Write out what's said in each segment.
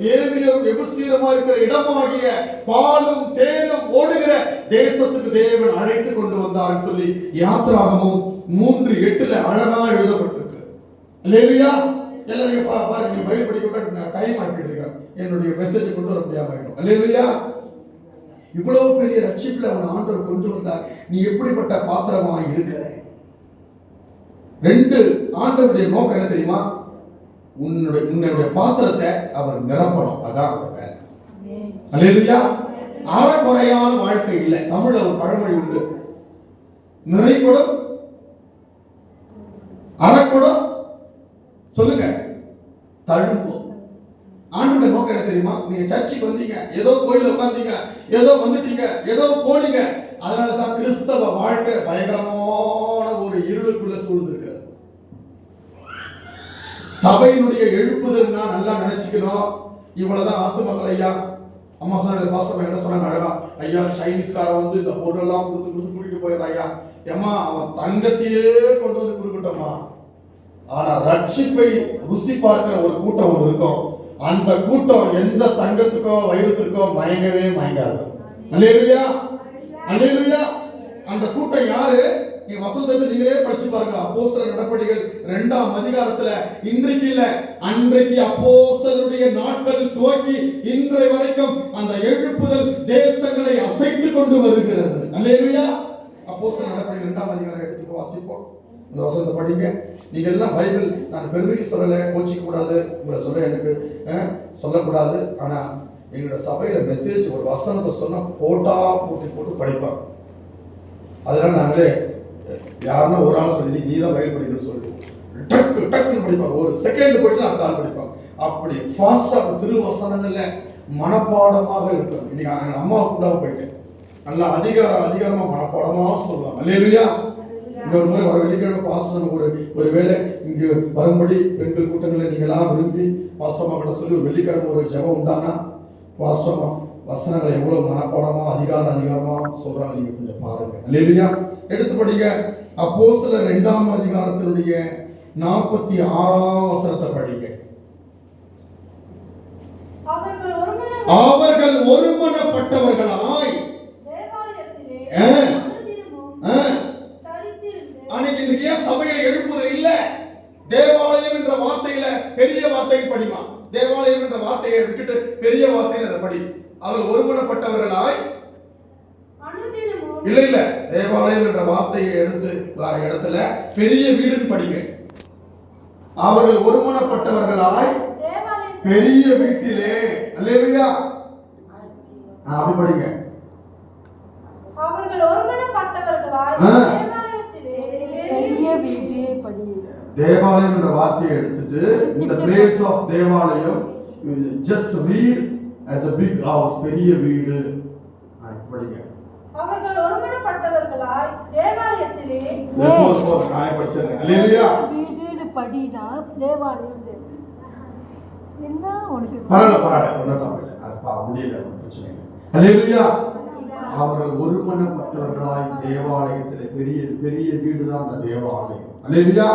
ஏவியரும் எபுசியருமா இருக்கிற இடமாகிய பாலும் தேனும் ஓடுகிற தேசத்துக்கு தேவன் அழைத்து கொண்டு வந்தார் சொல்லி யாத்திராகமும் 3:8 அழகா எழுதப்பட்டிருக்கு. அல்லேலூயா. எல்லாம் நீங்க பாருங்க, நீங்க பைபிள் படிக்க டைம் ஆக்கிட்டு இருக்கேன், என்னுடைய மெசேஜ் கொண்டு வர முடியாம ஆயிடும். அல்லேலூயா. இவ்வளவு பெரிய ரட்சிப்புல அவன் ஆண்டவர் கொண்டு வந்தார். நீ எப்படிப்பட்ட பாத்திரமா இருக்கிற? 2 ஆண்டவருடைய நோக்கம் என்ன தெரியுமா? உன்னுடைய பாத்திரத்தை அவர் நிரப்பணும். அதான் அந்த வேலை. அல்லேலூயா. அறக்குறையான வாழ்க்கை இல்லை. தமிழ்ல ஒரு பழமொழி உண்டு, நிறைகுடம் அறக்குடம் சொல்லுங்க தழும்பும். ஆண்டோட நோக்கம் என்ன தெரியுமா? நீங்க சர்ச்சுக்கு வந்தீங்க, ஏதோ கோயில உட்கார்ந்தீங்க, ஏதோ வந்துட்டீங்க, ஏதோ போனீங்க, அதனாலதான் கிறிஸ்தவ வாழ்க்கை பயங்கரமான ஒரு இருளுக்குள்ள சூழ்ந்திருக்கிறது. சபையினுடைய எழுப்புதல்னா நல்லா நினைச்சுக்கணும். இவ்வளவுதான் ஆத்துமக்கள். ஐயா அம்மா சொன்ன பாசம் என்ன சொன்னாங்க அழகா, ஐயா சைனீஸ்காரன் வந்து இந்த பொருளெல்லாம் கொடுத்து கூட்டிட்டு போயிடுறான். ஐயா ஏமா அவன் தங்கத்தையே கொண்டு வந்து கொடுக்கட்டோமா. ஆனா ரட்சிப்பை ருசி பார்க்கிற ஒரு கூட்டம் ஒன்று இருக்கும். அந்த கூட்டம் எந்த தங்கத்துக்கோ வைரத்திற்கோ மயங்கவே மயங்காது. அல்லேலூயா. அல்லேலூயா. அந்த கூட்டம் யாரு? நீங்க வசனத்தை நீங்களே படிச்சு பாருங்க. அப்போஸ்தலர் நடபடிகள் 2ஆம் அதிகாரத்துல இன்றைக்கு இல்ல, அன்றைக்கு அப்போஸ்தலருடைய நாட்கள் துவக்கி இன்றை வரைக்கும் அந்த எழுப்புதல் தேசங்களை அசைத்து கொண்டு வருகிறது. அல்லேலூயா. அப்போஸ்தலர் நடபடிகள் 2ஆம் அதிகாரம் எடுத்து வாசிப்போம். இந்த வசனத்தை படிங்க. நீங்க எல்லாம் பைபிள் நான் பெருமைக்கு சொல்லலை, கோச்சிக்க கூடாது, உங்களை சொல்ல எனக்கு சொல்லக்கூடாது. ஆனா எங்களோட சபையில மெசேஜ் ஒரு வசனத்தை சொன்னா போட்டு படிப்பாங்க. அதனால நாங்களே யாருன்னா ஒரு ஆள் சொல்லி நீ தான் பைபிள் படிக்கணும்னு சொல்லிட்டு டக்குன்னு படிப்பாங்க. ஒரு செகண்ட் போயிட்டு அடுத்த ஆள் படிப்பாங்க. அப்படி ஃபாஸ்டா திருவசனங்கள்ல மனப்பாடமாக இருக்கும். இன்னைக்கு அம்மா கூட போயிட்டேன், நல்லா அதிகாரமா மனப்பாடமா சொல்லுவாங்க. அல்லேலூயா. இன்னொரு முறை வர வெள்ளிக்கிழமை பாஸ்டர் ஒரு வேளை இங்கு வரும்படி பெண்கள் கூட்டங்களை நீங்களாம் விரும்பி பாஸ்டர்மா கிட்ட சொல்லி ஒரு வெள்ளிக்கிழமை ஒரு ஜெபம் உண்டானா பாஸ்டர்மா வசனங்களை எவ்வளவு மனப்பாடமா அதிகாரமா சொல்றாங்க, நீங்க கொஞ்சம் பாருங்க. அல்லேலூயா. எடுத்து படிங்க. அப்போஸ்தலர் 2ஆம் அதிகாரத்தினுடைய 46ஆம் வசனத்தை படிங்க. அவர்கள் ஒருமனப்பட்டவர்களாய் அன்னைக்கு ஏன் சபையில எழுப்புதல் இல்ல? தேவாலயம் என்ற வார்த்தையில பெரிய வார்த்தையை படிமா. தேவாலயம் என்ற வார்த்தையை விட்டுட்டு பெரிய வார்த்தையில அதை படி. அவர்கள் ஒருமனப்பட்டவர்களாய் இல்ல தேவாலயம் என்ற வார்த்தையை எடுத்து இடத்துல பெரிய வீடுன்னு படிங்க. அவர்கள் ஒருமனப்பட்டவர்களாய் பெரிய வீட்டிலே. அல்லேலூயா. அப்படி படிங்க. அவர்கள் ஒருமனப்பட்டவர்களாய் தேவாலயம் என்ற வார்த்தையை எடுத்துட்டு இந்த place of தேவாலயம் just read as a big house, பெரிய வீடு படிங்க. அவர்கள் ஒருமனப்பட்டவர்களாய் தேவாலயத்திலே நான் படிச்சேன். அல்லேலூயா. வீடு படினா தேவாலயம் என்ன உனக்கு பரவாயில்லை ஒண்ணாதான் அது பார்க்க முடியல, பிரச்சனை இல்லை. அல்லேலூயா. அவர்கள் ஒருமனப்பட்டவர்களாய் தேவாலயத்தில் பெரிய வீடு தான் அந்த தேவாலயம். அல்லேலூயா.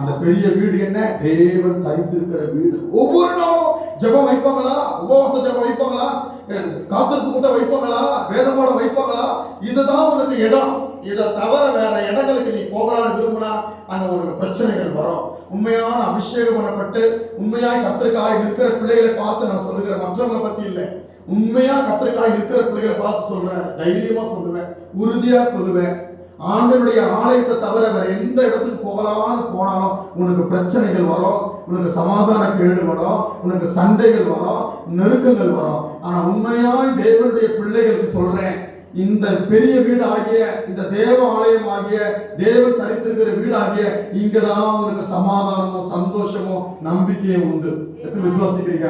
அந்த பெரிய வீடு என்ன? தேவன் தரித்திருக்கிற வீடு. ஒவ்வொரு நாளும் ஜெபம் வைப்பாங்களா? உபவாச ஜெபம் வைப்பாங்களா? காத்திருப்பு கூட்டம் வைப்பாங்களா? வேதபாடம் வைப்பாங்களா? இதுதான் உனக்கு இடம். இதை தவிர வேற இடங்களுக்கு நீ போகலான்னு விரும்பினா அங்க உனக்கு பிரச்சனைகள் வரும். உண்மையான அபிஷேகம் பண்ணப்பட்டு உண்மையாய் கர்த்தருக்காய் நிற்கிற பிள்ளைகளை பார்த்து நான் சொல்லுகிறேன், மற்றவங்களை பத்தி இல்லை. உண்மையா கர்த்தருக்காய் நிற்கிற பிள்ளைகளை பார்த்து சொல்றேன், தைரியமா சொல்லுவேன், உறுதியா சொல்லுவேன். ஆண்டவருடைய ஆலயத்தை தவிர வேற எந்த இடத்துக்கு போகலான்னு போனாலும் உனக்கு பிரச்சனைகள் வரும், உனக்கு சமாதான கேடு வரும், உனக்கு சண்டைகள் வரும், நெருக்கங்கள் வரும். ஆனா உண்மையாய் தேவனுடைய பிள்ளைகளுக்கு சொல்றேன், இந்த பெரிய வீடு ஆகிய இந்த தேவ ஆலயம் ஆகிய தேவன் தரித்திருக்கிற வீடு ஆகிய இங்கதான் உனக்கு சமாதானமும் சந்தோஷமும் நம்பிக்கையும் உண்டு. எப்படி விசுவாசிக்கிறீங்க?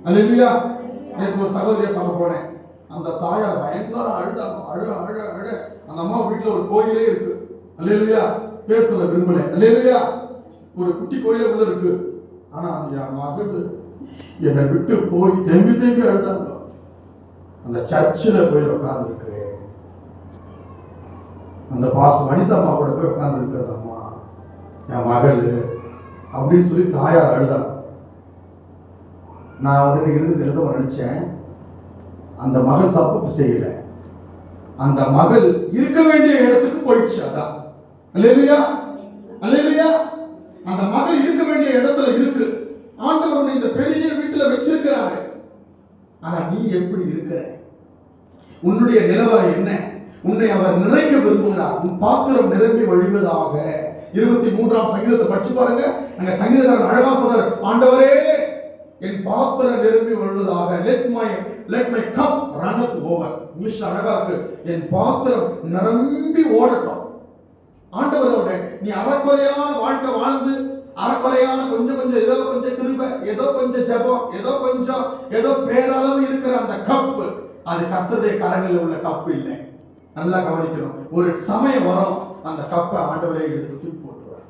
அல்லேலூயா. நேற்று ஒரு சகோதரியை பார்க்க போனேன். அந்த தாயார் பயங்கர அழ அந்த அம்மா வீட்டுல ஒரு கோயிலே இருக்கு. அல்லேலூயா. பேர் சொல்ல விரும்பல. அல்லேலூயா. ஒரு குட்டி கோயிலே உள்ள இருக்கு. ஆனா அந்த மகள் என்னை விட்டு போய் தேம்பி அழுதாங்க. அந்த சர்ச்சில் போய் உட்கார்ந்துருக்கு. அந்த வனிதம்மா கூட போய் உட்கார்ந்துருக்கு. அம்மா என் மகள் அப்படின்னு சொல்லி தாயார் அழுதாங்க. நான் உடனே இறுதி எழுத நினைச்சேன், அந்த மகள் தப்பு செய்யல, அந்த மகள் இருக்க வேண்டிய இடத்துக்கு போயிடுச்சு. அதான் அல்லேலூயா, அல்லேலூயா. அந்த மகள் இருக்க வேண்டிய இடத்துல இருக்கு. ஆண்டவர் இந்த பெரிய வீட்டுல வச்சிருக்கிறாரு. ஆனா நீ எப்படி இருக்கிற? உன்னுடைய நிலவரம் என்ன? உன்னை அவர் நிறைக்க விரும்புகிறார். உன் பாத்திரம் நிரம்பி வழிவதாக. 23ஆம் சங்கீதத்தை படிச்சு பாருங்க. அங்க சங்கீதக்காரர் அழகா சொல்றாரு, ஆண்டவரே என் பாத்திரம் நிரம்பி வழிவதாக. let my cup runneth over. English அழகா இருக்கு, என் பாத்திரம் நிரம்பி ஓடட்டும். ஆண்டவரோட நீ அறக்குறையான வாழ்க்கை வாழ்ந்து, அறக்குறையான கொஞ்சம் ஏதோ கொஞ்சம் கிருபை, ஏதோ கொஞ்சம் ஜெபம், ஏதோ பேரளவு இருக்கிற அந்த கப்பு, அது கர்த்தருடைய கரங்களில் உள்ள கப்பு இல்லை. நல்லா கவனிக்கணும். ஒரு சமயம் வரும், அந்த கப்பை ஆண்டவரே எடுத்து தூக்கி போட்டுருவார்.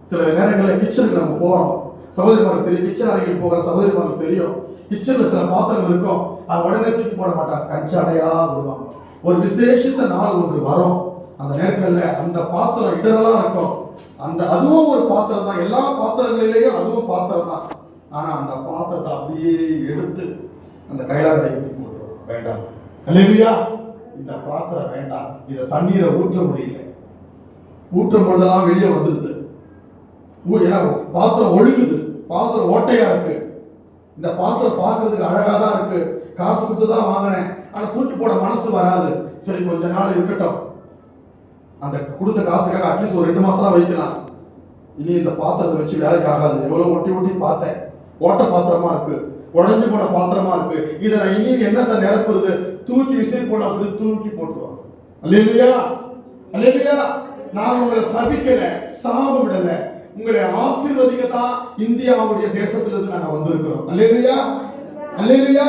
சில நேரங்களில் கிச்சனுக்கு நம்ம போறோம், சகோதரிமார்கள் தெரியும், கிச்சன் அறையில் போகிற சகோதரிமார்கள் தெரியும், கிச்சன்ல சில பாத்திரங்கள் இருக்கும், அது உடனே தூக்கி போட மாட்டாங்க, கஞ்சாடையா விடுவாங்க. ஒரு விசேஷத்த நாள் ஒன்று வரும், அந்த நேரங்களில் அந்த பாத்திரம் இடரெல்லாம் இருக்கும். அதுவும் ஒரு பாத்திரம் தான், எல்லா பாத்திரங்களிலேயும் அதுவும் பாத்திரம் தான். ஆனா அந்த பாத்திரத்தை அப்படியே எடுத்து அந்த கைலாகத்தை போட்டுருவோம். வேண்டாம், அல்லேலூயா, இந்த பாத்திரம் வேண்டாம், இதை தண்ணீரை ஊற்ற முடியல, ஊற்றும் பொழுதெல்லாம் வெளியே வந்துடுது. பாத்திரம் ஒழுகுது, பாத்திரம் ஓட்டையா இருக்கு. இந்த பாத்திரம் பார்க்கறதுக்கு அழகா தான் இருக்கு, காசு கொடுத்து தான் வாங்கினேன், ஆனா தூக்கி போட மனசு வராது. சரி கொஞ்ச நாள் இருக்கட்டும், அந்த கொடுத்த காசுக்காக அட்லீஸ்ட் ஒரு 2 மாசம் வைக்கலாம். இனி இந்த பாத்திரத்தை வச்சு வேலைக்கு ஆகாது. எவ்வளவு ஒட்டி பார்த்தேன், ஓட்ட பாத்திரமா இருக்கு, உடஞ்சு போன பாத்திரமா இருக்கு, இதை நான் இனி என்னத்தை நிரப்புறது, தூக்கி விசிறி போனா சொல்லி தூக்கி போட்டுருவாங்க. அல்லேலூயா, அல்லேலூயா. நான் உங்களை சபிக்கல, சாபம் விடல, உங்களை ஆசீர்வதிக்கத்தான் இந்தியாவுடைய தேசத்திலிருந்து நாங்க வந்திருக்கிறோம். அல்லேலூயா, அல்லேலூயா.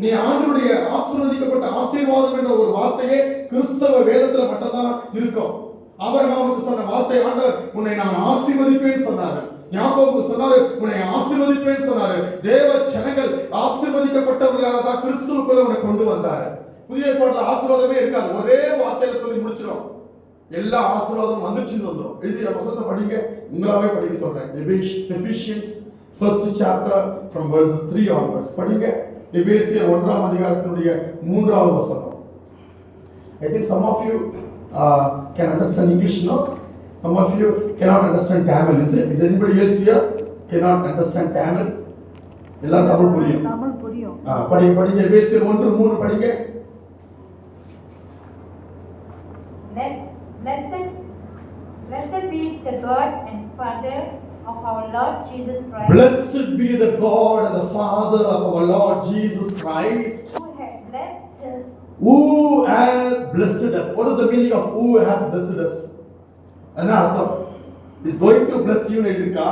நீ ஆண்டவருடைய ஆசீர்வதிக்கப்பட்ட ஆசீர்வாதம் என்ற ஒரு வார்த்தையே கிறிஸ்தவ வேதத்துல மட்டும்தான் இருக்கும். ஆபிரகாமுக்கு சொன்ன வார்த்தை, ஆண்டவர் உன்னை நான் ஆசீர்வதிப்பேன் சொன்னாரு. யாக்கோபுக்கு சொன்னாரு, உன்னை ஆசீர்வதிப்பேன் சொன்னாரு. தேவ ஜனங்கள் ஆசீர்வதிக்கப்பட்டவர்களாக தான் கிறிஸ்துவுக்குள்ள உன்னை கொண்டு வந்தாரு. புதிய ஏற்பாட்டுல ஆசீர்வாதமே இருக்காது, ஒரே வார்த்தையில சொல்லி முடிச்சிடும். எல்லா ஆசீர்வாதமும் வந்துச்சுன்னு வந்துடும். எழுதிய வசனத்தை படிங்க, உங்களாவே படிக்க சொல்றேன். Ephesians 1st chapter from verses 3 onwards படிங்க. எபேசியர் 1ஆம் அதிகாரத்தினுடைய 3வது வசனம். I think some of you can understand English, no? Some of you cannot understand Tamil. Is anybody else here cannot understand Tamil? எல்லாரும் தமிழ் புரியும்? தமிழ் புரியும். படிங்க எபேசியர் 1:3 படிங்க. Blessed be the God and Father of our Lord Jesus Christ. Blessed be the God and the Father of our Lord Jesus Christ, who has blessed us. Who has blessed us. What is the meaning of who has blessed us? என்ன அர்த்தம்? Is going to bless you எழுதிருக்கா,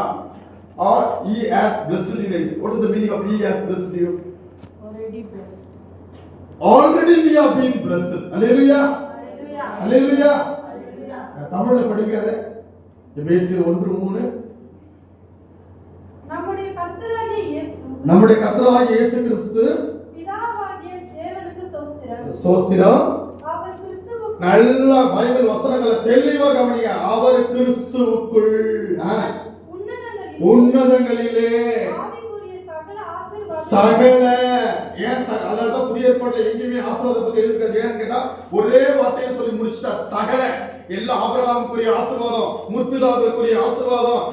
or he has blessed you எழுதி? What is the meaning of he has blessed you? Already blessed. Already we have been blessed. Hallelujah, hallelujah, hallelujah. hallelujah. தமிழ்ல படிக்காதே. எபேசியர் 1:3. நம்முடைய கர்த்தராகிய இயேசு கிறிஸ்து பிதாவாகிய தேவனுக்கு ஸ்தோத்திரம். அவர் கிறிஸ்துவுக்குள், நல்ல பைபிள் வசனங்களை தெளிவா கவனிங்க. அவர் கிறிஸ்துவுக்குள் உன்னதங்களிலே ஆவிக்குரிய சகல ஆசீர்வாதம், சகல, ஏன் அதனாலதான் புதிய ஏற்பாட்டுல எங்கேயுமே ஆசீர்வாதத்தை பத்தி எழுதிருக்காது. ஏன்னு கேட்டா ஒரே வார்த்தையில சொல்லி முடிச்சுட்டா. சகல, எல்லா ஆபிரகாமுக்குரிய ஆசீர்வாதம், முற்பிதாக்களுக்குரிய ஆசீர்வாதம்,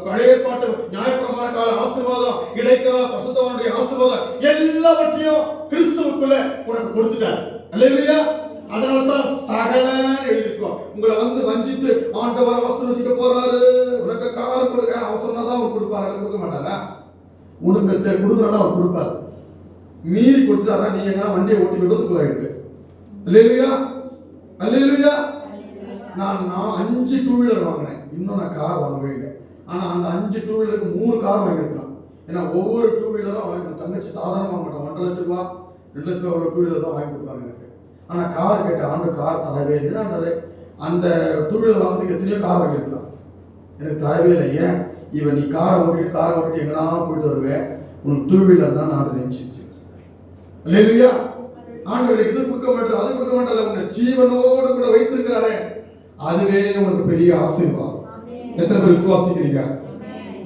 பழைய ஏற்பாட்டு நியாயப்பிரமாண கால ஆசீர்வாதம், இடைக்கால பரிசுத்தவானுடைய ஆசீர்வாதம், எல்லாவற்றையும் கிறிஸ்துவுக்குள்ள உனக்கு கொடுத்துட்டார். அல்லேலூயா. அதனாலதான் சகலன்னு எழுதிருக்கோம். உங்களை வஞ்சித்து ஆண்டவர் ஆசீர்வதிக்க போறாரு, உனக்கு கார் கொடுக்க, அவர் சொன்னாதான் அவர் கொடுப்பாரு, கொடுக்க மாட்டாரா? உனக்கு கொடுக்கறதா அவர் கொடுப்பாரு. மீறி கொடுத்துட்டாரா, நீ எங்கன்னா வண்டியை ஓட்டி விபத்துக்குள்ளாயிருக்கு. அல்லேலூயா, அல்லேலூயா. நான் 5 2-வீலர் வாங்கினேன், இன்னும் நான் கார் வாங்கவே இல்லை. ஆனால் அந்த 5 2-வீலருக்கு 3 கார் வாங்கியிருக்கலாம். ஏன்னா ஒவ்வொரு 2-வீலரும் என் தங்கச்சி சாதாரண வாங்க மாட்டோம், 1.5 லட்ச ரூபா 2 லட்ச ரூபா 2-வீலர் தான் வாங்கி கொடுப்பாங்க எனக்கு. ஆனால் கார் கேட்டேன், ஆண்டு கார் தரவே இல்லை. அந்த 2-வீலர் வாங்குறதுக்கு எத்தனையோ கார் வாங்கியிருக்கலாம், எனக்கு தரவே இல்லை. ஏன்? இவன் நீ காரை ஓட்டிட்டு எங்கன்னா போயிட்டு வருவேன், உனக்கு 2-வீலர் தான் நான் நினைச்சிருச்சு. அல்லேலூயா. ஆண்டவர் இது கொடுக்க மாட்டார், அது கொடுக்க மாட்டார், உன்னை ஜீவனோடு கூட வைத்திருக்கிறாரே, அதுவே உனக்கு பெரிய ஆசீர்வாதம். எத்தனை பேர் விசுவாசிக்கிறீங்க?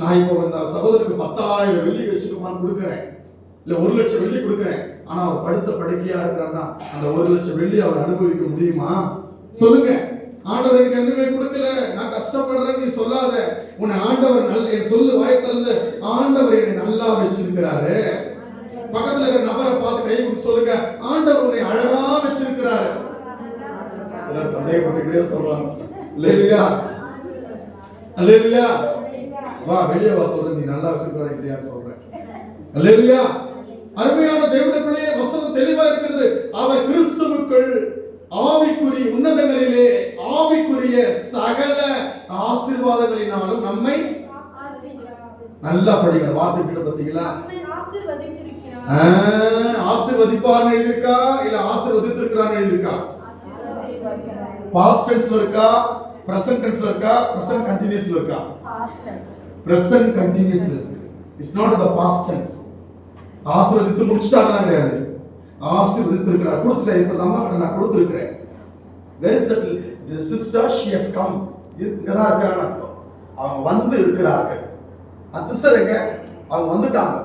நான் இப்போ இந்த சகோதரருக்கு 10,000 வெள்ளி வச்சுக்கோமான்னு கொடுக்குறேன், இல்ல 1 லட்சம் வெள்ளி கொடுக்குறேன். ஆனா அவர் படுத்த படுக்கையா இருக்கிறாருன்னா அந்த 1 லட்சம் வெள்ளி அவர் அனுபவிக்க முடியுமா? சொல்லுங்க. ஆண்டவர் எனக்கு எதுவுமே கொடுக்கல, நான் கஷ்டப்படுறேன் நீ சொல்லாத. உன்னை ஆண்டவர் என் சொல்லு வாயை திறந்து, ஆண்டவர் என்னை நல்லா வச்சிருக்கிறாரு. பக்கத்துல இருக்கிற நபரை பார்த்து கை கொடுத்து சொல்லுங்க, ஆண்டவர் உன்னை அழகா வச்சிருக்கிறாரு. சிலர் சந்தேகப்பட்டுக்கிட்டே சொல்றாங்க. அல்லேலூயா, அல்லேலூயா. வா வெளியே வா, சொல்றேன் நீ நல்லா வச்சிருக்கிறாரு இல்லையா சொல்றேன். அல்லேலூயா. அருமையான தேவனுடைய பிள்ளையே, வசனம் தெளிவா இருக்கிறது. அவர் கிறிஸ்துவுக்குள் ஆவிக்குரிய உன்னதங்களிலே ஆவிக்குரிய சகல ஆசீர்வாதங்களினாலும் நம்மை நல்லா படிக்கிற வார்த்தை கிட்ட பாத்தீங்களா? ஆசீர்வதிப்பார் எழுதிருக்கா இல்ல ஆசீர்வதித்திருக்கிறார் எழுதிருக்கா? பாஸ்ட் டென்ஸ்ல இருக்கா, பிரசன்ட் டென்ஸ்ல இருக்கா, பிரசன்ட் கண்டினியூஸ்ல இருக்கா? பிரசன்ட் கண்டினியூஸ்ல இருக்கு. It's not the past tense. ஆசீர்வதித்து முடிச்சிட்டாங்களா கிடையாது, ஆசீர்வதித்திருக்கிறார். கொடுத்துட்டேன், இப்ப அம்மா கிட்ட நான் கொடுத்திருக்கிறேன். Where is the sister? She has come. இங்கதான் இருக்கிறாங்க அர்த்தம். அவங்க வந்து இருக்கிறார்கள். அந்த சிஸ்டர் எங்க? அவங்க வந்துட்டாங்க.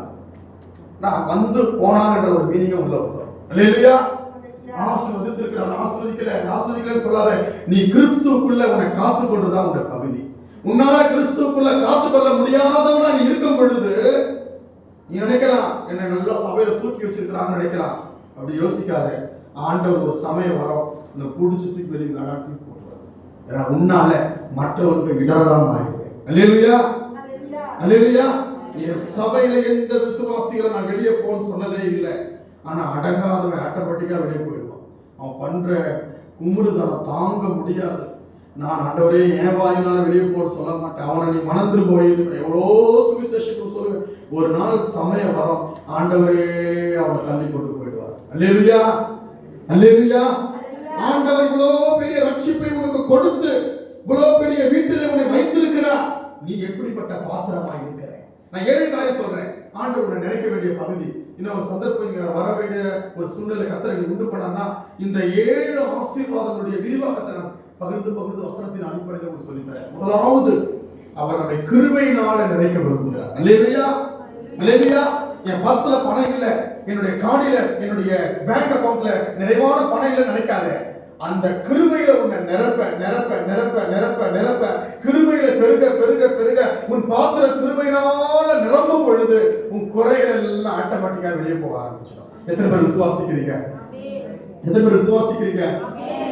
நான் வந்து போனாங்கன்ற ஒரு மீனிங் உள்ள வரும். அல்லேலூயா. ஆசீர்வதித்திருக்கிறார். ஆசீர்வதிக்கல சொல்லாத. நீ கிறிஸ்துவுக்குள்ள உன்னை காத்துக் கொள்றதுதான் உங்க பகுதி. உன்னால கிறிஸ்துவுக்குள்ள காத்துக்கொள்ள முடியாதவனா நீ இருக்கும் பொழுது நீ நினைக்கலாம், என்னை நல்லா சபையில தூக்கி வச்சிருக்கிறான்னு நினைக்கலாம். அப்படி யோசிக்காத. ஆண்டவர் ஒரு சமயம் வரும், இந்த புடிச்சு தூக்கி வெளியே நடாட்டி போடுவார். ஏன்னா உன்னால மற்றவருக்கு இடரலாம் ஆயிடுவேன். அல்லேலூயா, அல்லேலூயா. என் சபையில எந்த விசுவாசிகளை நான் வெளியே போன்னு சொன்னதே இல்லை. ஆனா அடங்காதவன் ஆட்டோமேட்டிக்கா வெளியே போயிடுவான். அவன் பண்ற கும்பிடுதலை தாங்க முடியாது. நான் ஆண்டவரே என் வாயினால வெளியே போன்னு சொல்ல மாட்டேன். அவனை நீ மணந்து போய் எவ்வளோ சுவிசேஷத்துக்கு சொல்லுவேன். ஒரு நாள் சமயம் வரும், ஆண்டவரே அவனை தள்ளி கொண்டு போயிடுவார். அல்லேலூயா, அல்லேலூயா. ஆண்டவர் இவ்வளோ பெரிய ரட்சிப்பை உனக்கு கொடுத்து இவ்வளோ பெரிய வீட்டில் உன்னை வைத்திருக்கிறார். நீ எப்படிப்பட்ட பாத்திரமா இருக்கிற? நான் 7 காரியம் சொல்றேன். ஆண்டவர் நினைக்க வேண்டிய பகுதி. இன்னும் ஒரு சந்தர்ப்பம் இங்க வர வேண்டிய ஒரு சூழ்நிலை கர்த்தர் உண்டு பண்ணார்னா இந்த 7 ஆசீர்வாதங்களுடைய விரிவாக்கத்தை நான் பகிர்ந்து வசனத்தின் அடிப்படையில் உங்களுக்கு சொல்லித்தரேன். முதலாவது, அவர் நம்மை கிருபையினால நினைக்க விரும்புகிறார். அல்லேலூயா, அல்லேலூயா. என் பர்ஸ்ல பணம் இல்ல, என்னுடைய கார்டில என்னுடைய பேங்க் அக்கவுண்ட்ல நிறைவான பணம் இல்ல நினைக்காத. அந்த கிருபையில உன்னை நிரப்ப நிரப்ப நிரப்ப நிரப்ப நிரப்ப கிருபையில பெருக பெருக பெருக உன் பாத்திர கிருபையினால நிரம்பும் பொழுது உன் குறைகள் எல்லாம் ஆட்டோமேட்டிக்கா வெளியே போக ஆரம்பிச்சிடும். எத்தனை பேர் விசுவாசிக்கிறீங்க? எத்தனை பேர் விசுவாசிக்கிறீங்க?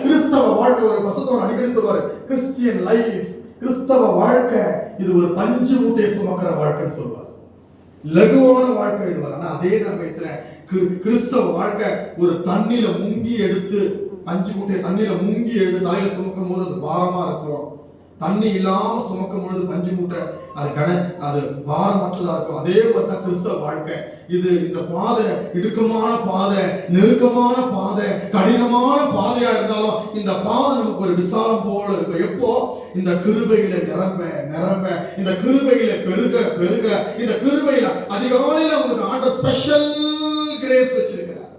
கிறிஸ்தவ வாழ்க்கை, ஒரு வசனம் அடிக்கடி சொல்வாரு, கிறிஸ்டியன் லைஃப், கிறிஸ்தவ வாழ்க்கை இது ஒரு பஞ்சு மூட்டையை சுமக்கிற வாழ்க்கைன்னு சொல்வார். லகுவான வாழ்க்கை இருவார். ஆனா அதே சமயத்துல கிறிஸ்தவ வாழ்க்கை ஒரு தண்ணியில முங்கி எடுத்து, 5 மூட்டை தண்ணியில முங்கி எடுத்து தலையில சுமக்கும் போது அது பாரமா இருக்கும். தண்ணி இல்லாம சுமக்கும் பொழுது 5 மூட்டை அது பாரமற்றதா இருக்கும். அதே மாதிரி தான் கிறிஸ்தவ வாழ்க்கை. இது இந்த பாதை இடுக்கமான பாதை, நெருக்கமான பாதை, கடினமான பாதையா இருந்தாலும் இந்த பாதை நமக்கு ஒரு விசாலம் போல இருக்கும். எப்போ? இந்த கிருபையில நிரம்ப நிரம்ப, இந்த கிருபையில பெருக பெருக, இந்த கிருபையில அதிகாலையில உங்களுக்கு ஆண்டவர் ஸ்பெஷல் கிரேஸ் வச்சிருக்கிறார்.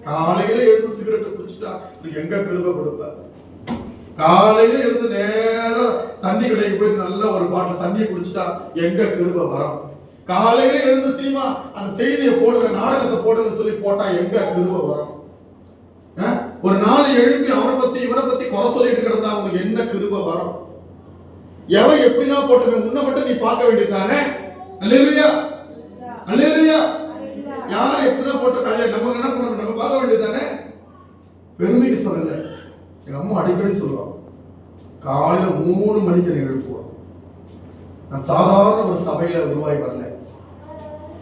காலையில எழுந்து சிகரெட் குடிச்சுட்டா எங்க கிருபை கொடுப்பார்? காலையில இருந்து நேரம் தண்ணி கடைக்கு போய் நல்ல ஒரு பாட்டில் தண்ணியை குடிச்சுட்டா எங்க கிருபை வரும்? காலையில இருந்து சினிமா அந்த செய்தியை போடுங்க, நாடகத்தை போடுங்க சொல்லி போட்டா எங்க கிருபை வரும்? ஒரு நாள் எழுப்பி அவனை பத்தி இவனை பத்தி குறை சொல்லிட்டு கிடந்தா அவங்களுக்கு என்ன கிருபை வரும்? எவன் எப்படிலாம் போட்டுமே உன்னை மட்டும் நீ பார்க்க வேண்டியதானே? அல்லேலூயா, அல்லேலூயா. யார் எப்படிதான் போட்டிருக்காங்க, நம்ம என்ன பண்ணணும்? நம்ம பார்க்க வேண்டியதானே? பெருமைக்கு சொல்லல. எங்க அம்மா அடிக்கடி சொல்லுவாங்க, காலையில 3 மணிக்கு எழுப்புவோம். நான் சாதாரண ஒரு சபையில உருவாகி வரல.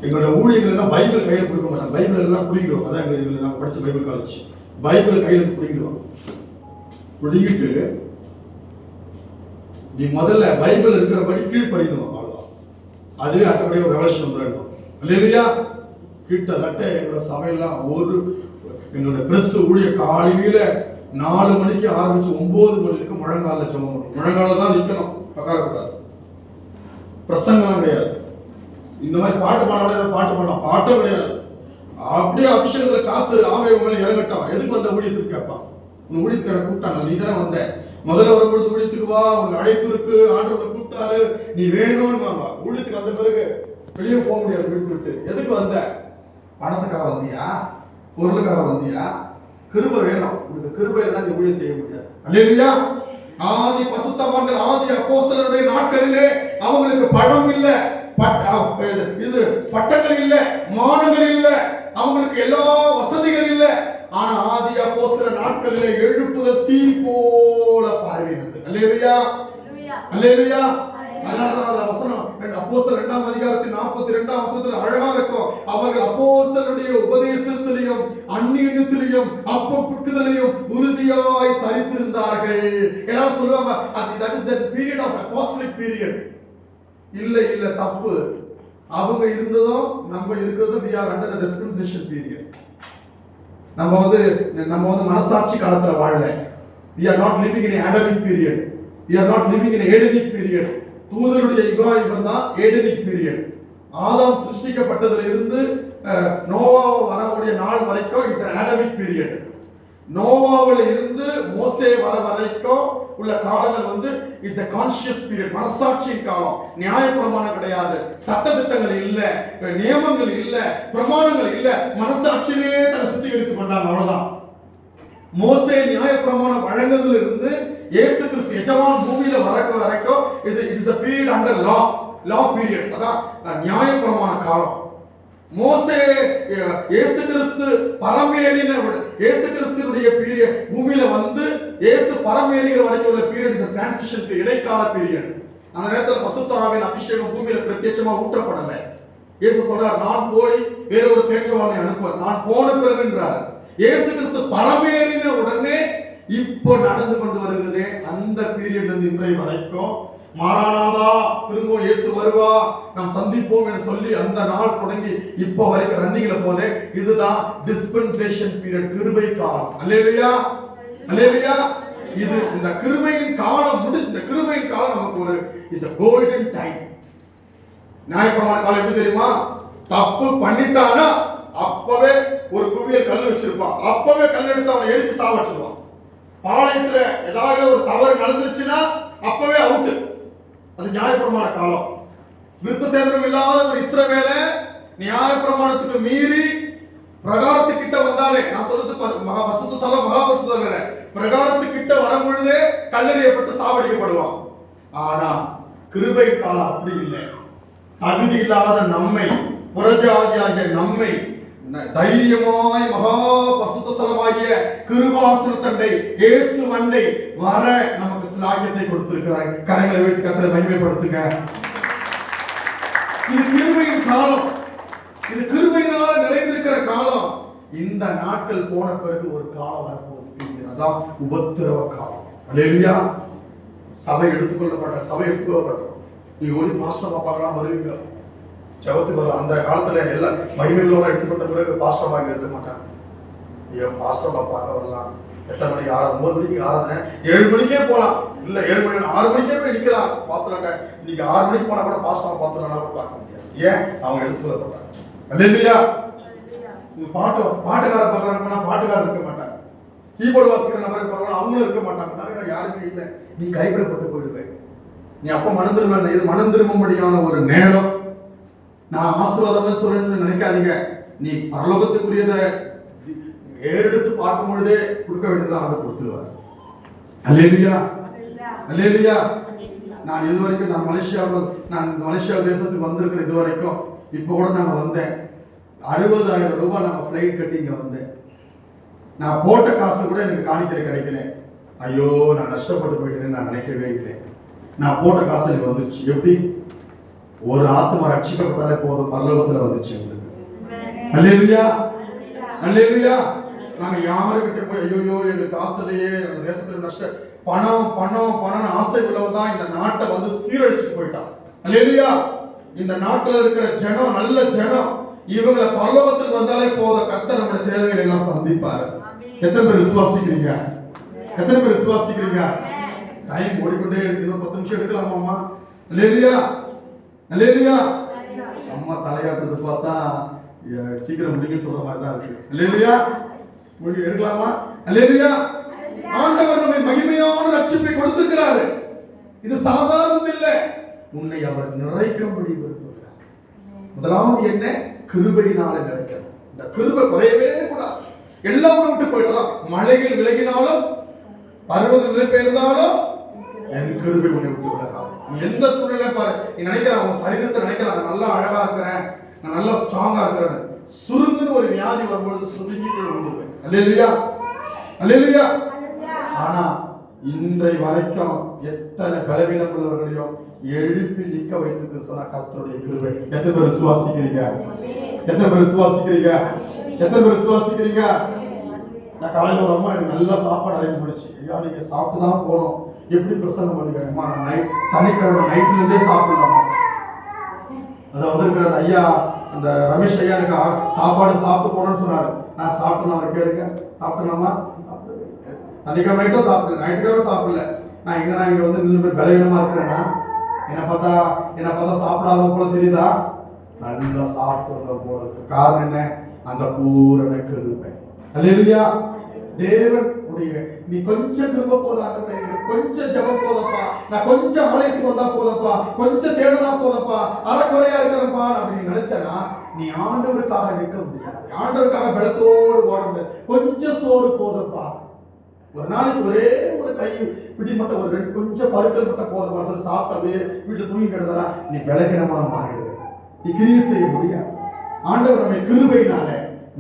எங்களோட ஊழியர்கள் எல்லாம் பைபிள் கையில கொடுக்க மாட்டாங்க. பைபிள் எல்லாம் குடிக்கிறோம். அதான் எங்களுக்கு நாங்கள் படிச்ச பைபிள் காலேஜ். பைபிள் கையில குடிக்கிறோம். குடிக்கிட்டு நீ முதல்ல பைபிள் இருக்கிறபடி கீழ் படிக்கணும். அவ்வளவுதான். அதுவே அட்டபடியே ஒரு ரெவல்யூஷன் வந்துடும். இல்லையா? கிட்டத்தட்ட எங்களோட சபையெல்லாம் எங்களோட பிரஸ் ஊழிய காலையில 4 மணிக்கு ஆரம்பிச்சு 9 மணி வரைக்கும் முழங்கால சொல்லணும். முழங்கால தான் நிக்கணும், பக்காரக்கூடாது. பிரசங்கம் கிடையாது. இந்த மாதிரி பாட்டு பாடலாம், பாட்டும் கிடையாது. அப்படியே அபிஷேகத்துல காத்து ஆவை உங்களை இறங்கட்டும். எதுக்கு வந்த ஊழியத்துக்கு கேட்பான்? உன் ஊழியத்துக்கு கூப்பிட்டாங்க, நீ தானே வந்த, முதல்ல வரும்பொழுது ஊழியத்துக்கு வா, உனக்கு அழைப்பு இருக்கு, ஆண்டவர் கூப்பிட்டாரு, நீ வேணும்னு வாங்க. ஊழியத்துக்கு வந்த பிறகு வெளியே போக முடியாது வீட்டு விட்டு. எதுக்கு வந்த? பணத்துக்காக வந்தியா? பொருளுக்காக வந்தியா? கிருபை வேணும். உனக்கு கிருபை இல்லைன்னா நீ ஊழியம் செய்ய முடியாது. அல்லேலூயா. ஆதி பசுத்தவான்கள், ஆதி அப்போஸ்தலருடைய நாட்களிலே அவங்களுக்கு பணம் இல்ல, இது பட்டங்கள் இல்ல, மானங்கள் இல்ல, அவங்களுக்கு எல்லா வசதிகள் இல்ல. ஆனா ஆதி அப்போஸ்தலர் நாட்களிலே எழுப்புதல் தீ போல பரவினது. அல்லேலூயா, அல்லேலூயா. அதனாலதான் அந்த வசனம் அப்போஸ்தலர் 2ஆம் அதிகாரத்தின் 42ஆம் வசனத்துல அழகா இருக்கும். அவர்கள் அப்போஸ்தலருடைய உபதேசத்திலையும் அந்நியத்திலையும் அப்ப புட்குதலையும் உறுதியாய் தரித்திருந்தார்கள். எல்லாரும் சொல்லுவாங்க that is the period of apostolic period. இல்ல தப்பு. அவங்க இருந்ததும் நம்ம இருக்கிறதும் we are under the dispensation period. நம்ம வந்து மனசாட்சி காலத்துல வாழல. we are not living in Adamic period. we are not living in Edenic period. தூதருடைய யுகம் தான் ஏடனிக் பீரியட். ஆதாம் சிருஷ்டிக்கப்பட்டதுல இருந்து நோவா வரக்கூடிய நாள் வரைக்கும் இஸ் ஆடமிக் பீரியட். நோவாவில இருந்து மோசே வர வரைக்கும் உள்ள காலங்கள் வந்து இஸ் கான்ஷியஸ் பீரியட், மனசாட்சியின் காலம். நியாயப்பிரமாணம் கிடையாது, சட்டதிட்டங்கள் இல்ல, நியமங்கள் இல்ல, பிரமாணங்கள் இல்ல, மனசாட்சியிலே தன்னை சுத்திகரித்துக் கொண்டாங்க. அவ்வளவுதான். மோசே நியாயப்பிரமாணம் வழங்குறதுல இருந்து இயேசு கிறிஸ்து எஜமான் பூமியில வரைக்கும் இது is a period under law period. அதான் நியாயப்பிரமாண காலம். மோசே இயேசு கிறிஸ்து பரமேறின இயேசு கிறிஸ்துடைய பீரியட் பூமியில வந்து இயேசு பரமேறின வரைக்கும் உள்ள பீரியட் இஸ் டிரான்சிஷன் பீரியட், இடைக்கால பீரியட். அந்த நேரத்தில் பரிசுத்த ஆவியின் அபிஷேகம் பூமியில பிரத்யட்சமா ஊற்றப்படல. இயேசு சொல்றார், நான் போய் வேறொரு தேற்றவாளனை அனுப்புவேன், நான் போன பிறகுன்றார். இயேசு கிறிஸ்து பரமேறின உடனே இப்போ நடந்து கொண்டு வருகிறதே அந்த பீரியட்ல இருந்து இன்றைய வரைக்கும் மாரானாதா, திரும்ப இயேசு வருவா, நாம் சந்திப்போம் என்று சொல்லி அந்த நாள் தொடங்கி இப்போ வரைக்கும் ரன்னிங்ல போதே இதுதான் டிஸ்பென்சேஷன் பீரியட், கிருபை காலம். அல்லேலூயா, அல்லேலூயா. இது இந்த கிருபையின் காலம் இந்த கிருபையின் காலம் நமக்கு ஒரு இஸ் a golden time. நியாயப்பிரமாண காலம் எப்படி தெரியுமா? தப்பு பண்ணிட்டானா அப்பவே ஒரு குவியல் கல் வச்சிருப்பான், அப்பவே கல் எடுத்து அவன் எரிச்சு சாவச்சிருவான். பாளையத்துல ஏதாவது ஒரு தவறு நடந்துச்சுன்னா அப்பவே அவுட். அது நியாயப்பிரமாண காலம். விருத்த சேதனம் இல்லாத ஒரு இஸ்ரவேல நியாயப்பிரமாணத்துக்கு மீறி பிரகாரத்துக்கிட்ட வந்தாலே, நான் சொல்றது பசுத்த ஸ்தலம் மகாபரிசுத்தம் இல்ல, பிரகாரத்துக்கிட்ட வரும் பொழுதே கல்லெறியப்பட்டு சாவடிக்கப்படுவான். ஆனா கிருபை காலம் அப்படி இல்லை. தகுதி இல்லாத நம்மை, புறஜாதியாகிய நம்மை தைரியமாய் மகா பசுத்த ஸ்தலமாகிய கிருபாசனத்தண்டை இயேசு மண்டை வர நமக்கு ஸ்லாகியத்தை கொடுத்திருக்கிறார். கரங்களை வைத்து கர்த்தரை மகிமைப்படுத்துங்க. இது கிருபையின் காலம், இது கிருபையினால நிறைந்திருக்கிற காலம். இந்த நாட்கள் போன பிறகு ஒரு காலம் வரப்போகுது, அதான் உபத்திரவ காலம். அல்லேலூயா. சபை எடுத்துக்கொள்ளப்பட்டோம். நீ ஓடி பாஸ்டர் பாப்பாக்கெல்லாம் வருவீங்க, ஜபத்துக்கு வரலாம். அந்த காலத்துல எல்லாம் மகிமைகளோட எடுத்துக்கொண்ட பிறகு பாஸ்டர் பாக்க எடுக்க மாட்டாங்க. ஐயோ பாஸ்டர் பார்க்க வரலாம், எத்தனை மணிக்கு? 9 மணிக்கு ஆராதனை, 7 மணிக்கே போகலாம். இல்ல 7 மணி 6 மணிக்கே போய் நிக்கலாம் பாஸ்டர்கிட்ட. இன்னைக்கு 6 மணிக்கு போனா கூட பாஸ்டர் பார்த்துனா கூட பார்க்க முடியாது. ஏன்? அவங்க எடுத்துக்கொள்ளப்பட்டாங்க. அல்லேலூயா. பாட்டுக்கார பார்க்கலாம், பாட்டுக்காரர் இருக்க மாட்டாங்க. கீபோர்டு வாசிக்கிற நபர் பார்க்கலாம், அவங்களும் இருக்க மாட்டாங்க. யாருமே இல்லை. நீ கைவிடப்பட்டு போயிடுவேன். நீ அப்ப மனம் திரும்பும்படியான ஒரு நேரம். நான் ஆசீர்வாதமா சொல்லணும்னு நினைக்காதீங்க. நீ பரலோகத்துக்குரியதை ஏறெடுத்து பார்க்கும் பொழுதே கொடுக்க வேண்டியதான் அவர் கொடுத்துருவார். அல்லேலூயா, அல்லேலூயா. நான் இதுவரைக்கும் நான் மலேசியா தேசத்துக்கு வந்திருக்கிறேன். இதுவரைக்கும் இப்போ கூட நான் வந்தேன், 60,000 ரூபாய் நான் ஃப்ளைட் கட்டி இங்க வந்தேன். நான் போட்ட காசு கூட எனக்கு காணிக்கை கிடைக்கல. ஐயோ நான் நஷ்டப்பட்டு போயிட்டேன்னு நான் நினைக்கவே இல்லை. நான் போட்ட காசு எனக்கு வந்துருச்சு. எப்படி? ஒரு ஆத்மா ரட்சிக்கப்பட்டாலே போதும், பரலோகத்துல வந்துச்சு உங்களுக்கு. அல்லேலூயா, அல்லேலூயா. நாங்க யாருக்கிட்ட போய் ஐயோ எங்களுக்கு காசு இல்லையே, அந்த தேசத்துல நஷ்டம், பணம் ஆசை உள்ளவதான் இந்த நாட்டை வந்து சீரழிச்சுட்டு போயிட்டான். அல்லேலூயா. இந்த நாட்டுல இருக்கிற ஜனம் நல்ல ஜனம், இவங்களை பரலோகத்துக்கு வந்தாலே போதும், கர்த்தர் நம்முடைய தேவைகளை எல்லாம் சந்திப்பாரு. எத்தனை பேர் விசுவாசிக்கிறீங்க? எத்தனை பேர் விசுவாசிக்கிறீங்க? டைம் ஓடிக்கொண்டே இருக்கு, 10 நிமிஷம் எடுக்கலாமா அம்மா? அல்லேலூயா, அல்லேலூயா. அம்மா தலையாட்டுறது பார்த்தா சீக்கிரம் முடிக்க சொல்ற மாதிரி தான் இருக்கு. அல்லேலூயா. எடுக்கலாமா? அல்லேலூயா. ஆண்டவர் நம்மை மகிமையான ரட்சிப்பை கொடுத்திருக்கிறாரு. இது சாதாரணது இல்லை. உன்னை அவர் நிறைக்கும்படி விரும்புகிறார். முதலாவது என்ன? கிருபையினாலே நிறைக்கணும். இந்த கிருபை குறையவே கூடாது. எல்லாம் விட்டு போயிடலாம். மலைகள் விலகினாலும் பர்வத நிலை பெயர்ந்தாலும் என் கிருபை உன்னை விட்டு விலகாது. நீ எந்த சூழ்நிலை பாரு, நீ நினைக்கலாம் உன் சரீரத்தை நினைக்கலாம் நான் நல்லா அழகா இருக்கிறேன், நான் நல்லா ஸ்ட்ராங்கா இருக்கிறேன். சுருங்குன்னு ஒரு வியாதி வரும்பொழுது சுருங்கிட்டு விழுந்துருவேன். அல்லேலூயா, அல்லேலூயா. ஆனா இன்றை வரைக்கும் எத்தனை பலவீனம் உள்ளவர்களையும் எழுப்பி நிக்க வைத்து சொன்னா கர்த்தருடைய கிருபை. எத்தனை பேர் விசுவாசிக்கிறீங்க? எத்தனை பேர் விசுவாசிக்கிறீங்க? எத்தனை பேர் விசுவாசிக்கிறீங்க? நான் காலையில் ஒரு அம்மா எனக்கு நல்லா சாப்பாடு அரேஞ்ச் பண்ணிச்சு. ஐயா நீங்க சாப்பிட்டு தான் போகணும். எப்படி பிரசங்கம் பண்ணிக்கிறேம்மா? நான் நைட் சனிக்கிழமை நைட்லேருந்தே சாப்பிடலாமா? அதை வந்திருக்கிறது ஐயா அந்த ரமேஷ் ஐயா எனக்கு சாப்பாடு சாப்பிட்டு போகணும்னு சொன்னார். நான் சாப்பிட்டு அவரை கேளுங்க சாப்பிட்டலாமா? சனிக்கிழமை நைட்டும் சாப்பிடல, ஞாயிற்றுக்கிழமை சாப்பிடல. நான் இங்கே வந்து நின்று போய் பலவீனமா இருக்கிறேன்னா என்னை பார்த்தா சாப்பிடாத போல தெரியுதா? நல்லா சாப்பிட்டு போல இருக்கு. காரணம் என்ன? அந்த பூரண கிருபை. அல்லேலூயா. தேவன் உடைய நீ கொஞ்சம் கிருபை போதாட்டமே, கொஞ்சம் ஜெபம் போதப்பா, நான் கொஞ்சம் ஆலயத்துக்கு வந்தா போதப்பா, கொஞ்சம் தேடனா போதப்பா, அறக்குறையா இருக்கிறப்பா அப்படின்னு நினைச்சனா நீ ஆண்டவருக்காக நிற்க முடியாது. ஆண்டவருக்காக பலத்தோடு ஓட முடியாது. கொஞ்சம் சோறு போதப்பா, ஒரு நாளைக்கு ஒரே ஒரு கை பிடி மட்டும் ஒரு ரெண்டு கொஞ்சம் பருக்கள் மட்டும் போதப்பா சொல்லி சாப்பிட்டாவே வீட்டில் தூங்கி கிடந்தா நீ பலகீனமா மாறிடுவே. நீ கிரியை செய்ய முடியாது. ஆண்டவர் நம்மை கிருபையினால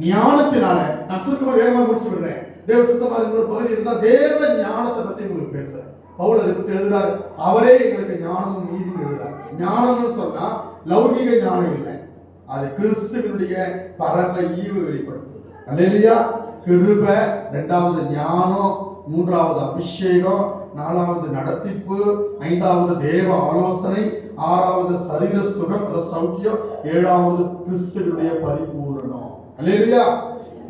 ஞானத்தினால, நான் சுருக்கமா வேகமா முடிச்சு விடுறேன். தேவ சுத்தமா இருக்கிற பகுதி இருந்தா தேவ ஞானத்தை பத்தி உங்களுக்கு பேசுறேன். பவுல் அதை பத்தி எழுதுறாரு. அவரே எங்களுக்கு ஞானமும் நீதியும் எழுதுறாரு. ஞானம்னு சொன்னா லௌகிக ஞானம் இல்லை, அது கிறிஸ்துவனுடைய பரம ஈவு வெளிப்படுத்துது. அல்லேலூயா. கிருபை, இரண்டாவது ஞானம், மூன்றாவது அபிஷேகம், நாலாவது நடத்திப்பு, ஐந்தாவது தேவ ஆலோசனை, ஆறாவது சரீர சுகம் சௌக்கியம், ஏழாவது கிறிஸ்துவனுடைய பரிபூரணம். அல்லேலூயா.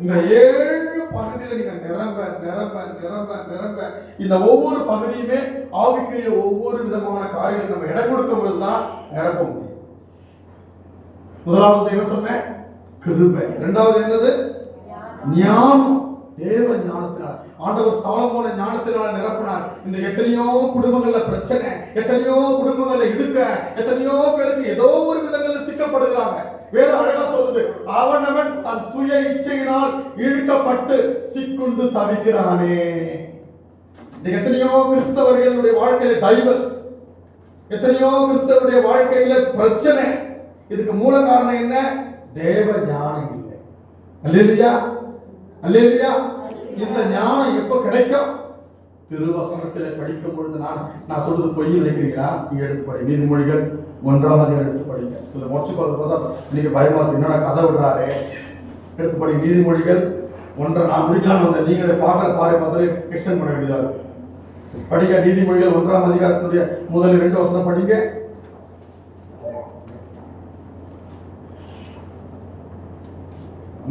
இந்த 7 பகுதியில நீங்க நிரம்ப நிரம்ப நிரம்ப நிரம்ப இந்த ஒவ்வொரு பகுதியுமே ஆவிக்குரிய ஒவ்வொரு விதமான காரியங்கள் நம்ம இடம் கொடுக்கும் போதுதான் நிரப்ப முடியும். முதலாவது என்ன சொன்னேன்? கிருபை. இரண்டாவது என்னது? ஞானம். தேவ ஞானத்தினால ஆண்டவர் சாலமோனை ஞானத்தினால நிரப்பினார். இந்த எத்தனையோ குடும்பங்கள்ல பிரச்சனை, எத்தனையோ குடும்பங்கள்ல இடுக்க, எத்தனையோ பேருக்கு ஏதோ ஒரு விதங்கள்ல சிக்கப்படுகிறாங்க. வேதம் அழகா சொல்லுது, அவனவன் தன் சுய இச்சையினால் இழுக்கப்பட்டு சிக்குண்டு தவிக்கிறானே. எத்தனையோ கிறிஸ்தவர்களுடைய வாழ்க்கையில டைவர்ஸ், எத்தனையோ கிறிஸ்தவருடைய வாழ்க்கையில பிரச்சனை. இதுக்கு மூல காரணம் என்ன? தேவ ஞானம் இல்லை. அல்லேலூயா, அல்லேலூயா. இந்த ஞானம் எப்ப கிடைக்கும்? திருவசனத்தில் படிக்கும் பொழுது நான் சொல்றது பொய் நினைக்கிறீங்களா? நீங்க எடுத்து படி. நீதிமொழிகள் 1ஆம் அதிகாரம் எடுத்து படிங்க. சில மொச்சு பார்த்தா இன்னைக்கு பயமா இருக்கு, என்னடா கதை விடுறாரு. எடுத்து படி. நீதிமொழிகள் 1. நான் முடிக்கலாம் வந்தேன், நீங்க பார்க்கற பார்த்து எக்ஸ்டெண்ட் பண்ண வேண்டியதா இருக்கு. படிங்க. நீதிமொழிகள் 1ஆம் அதிகாரத்துடைய முதல் 2 வசனம் படிங்க.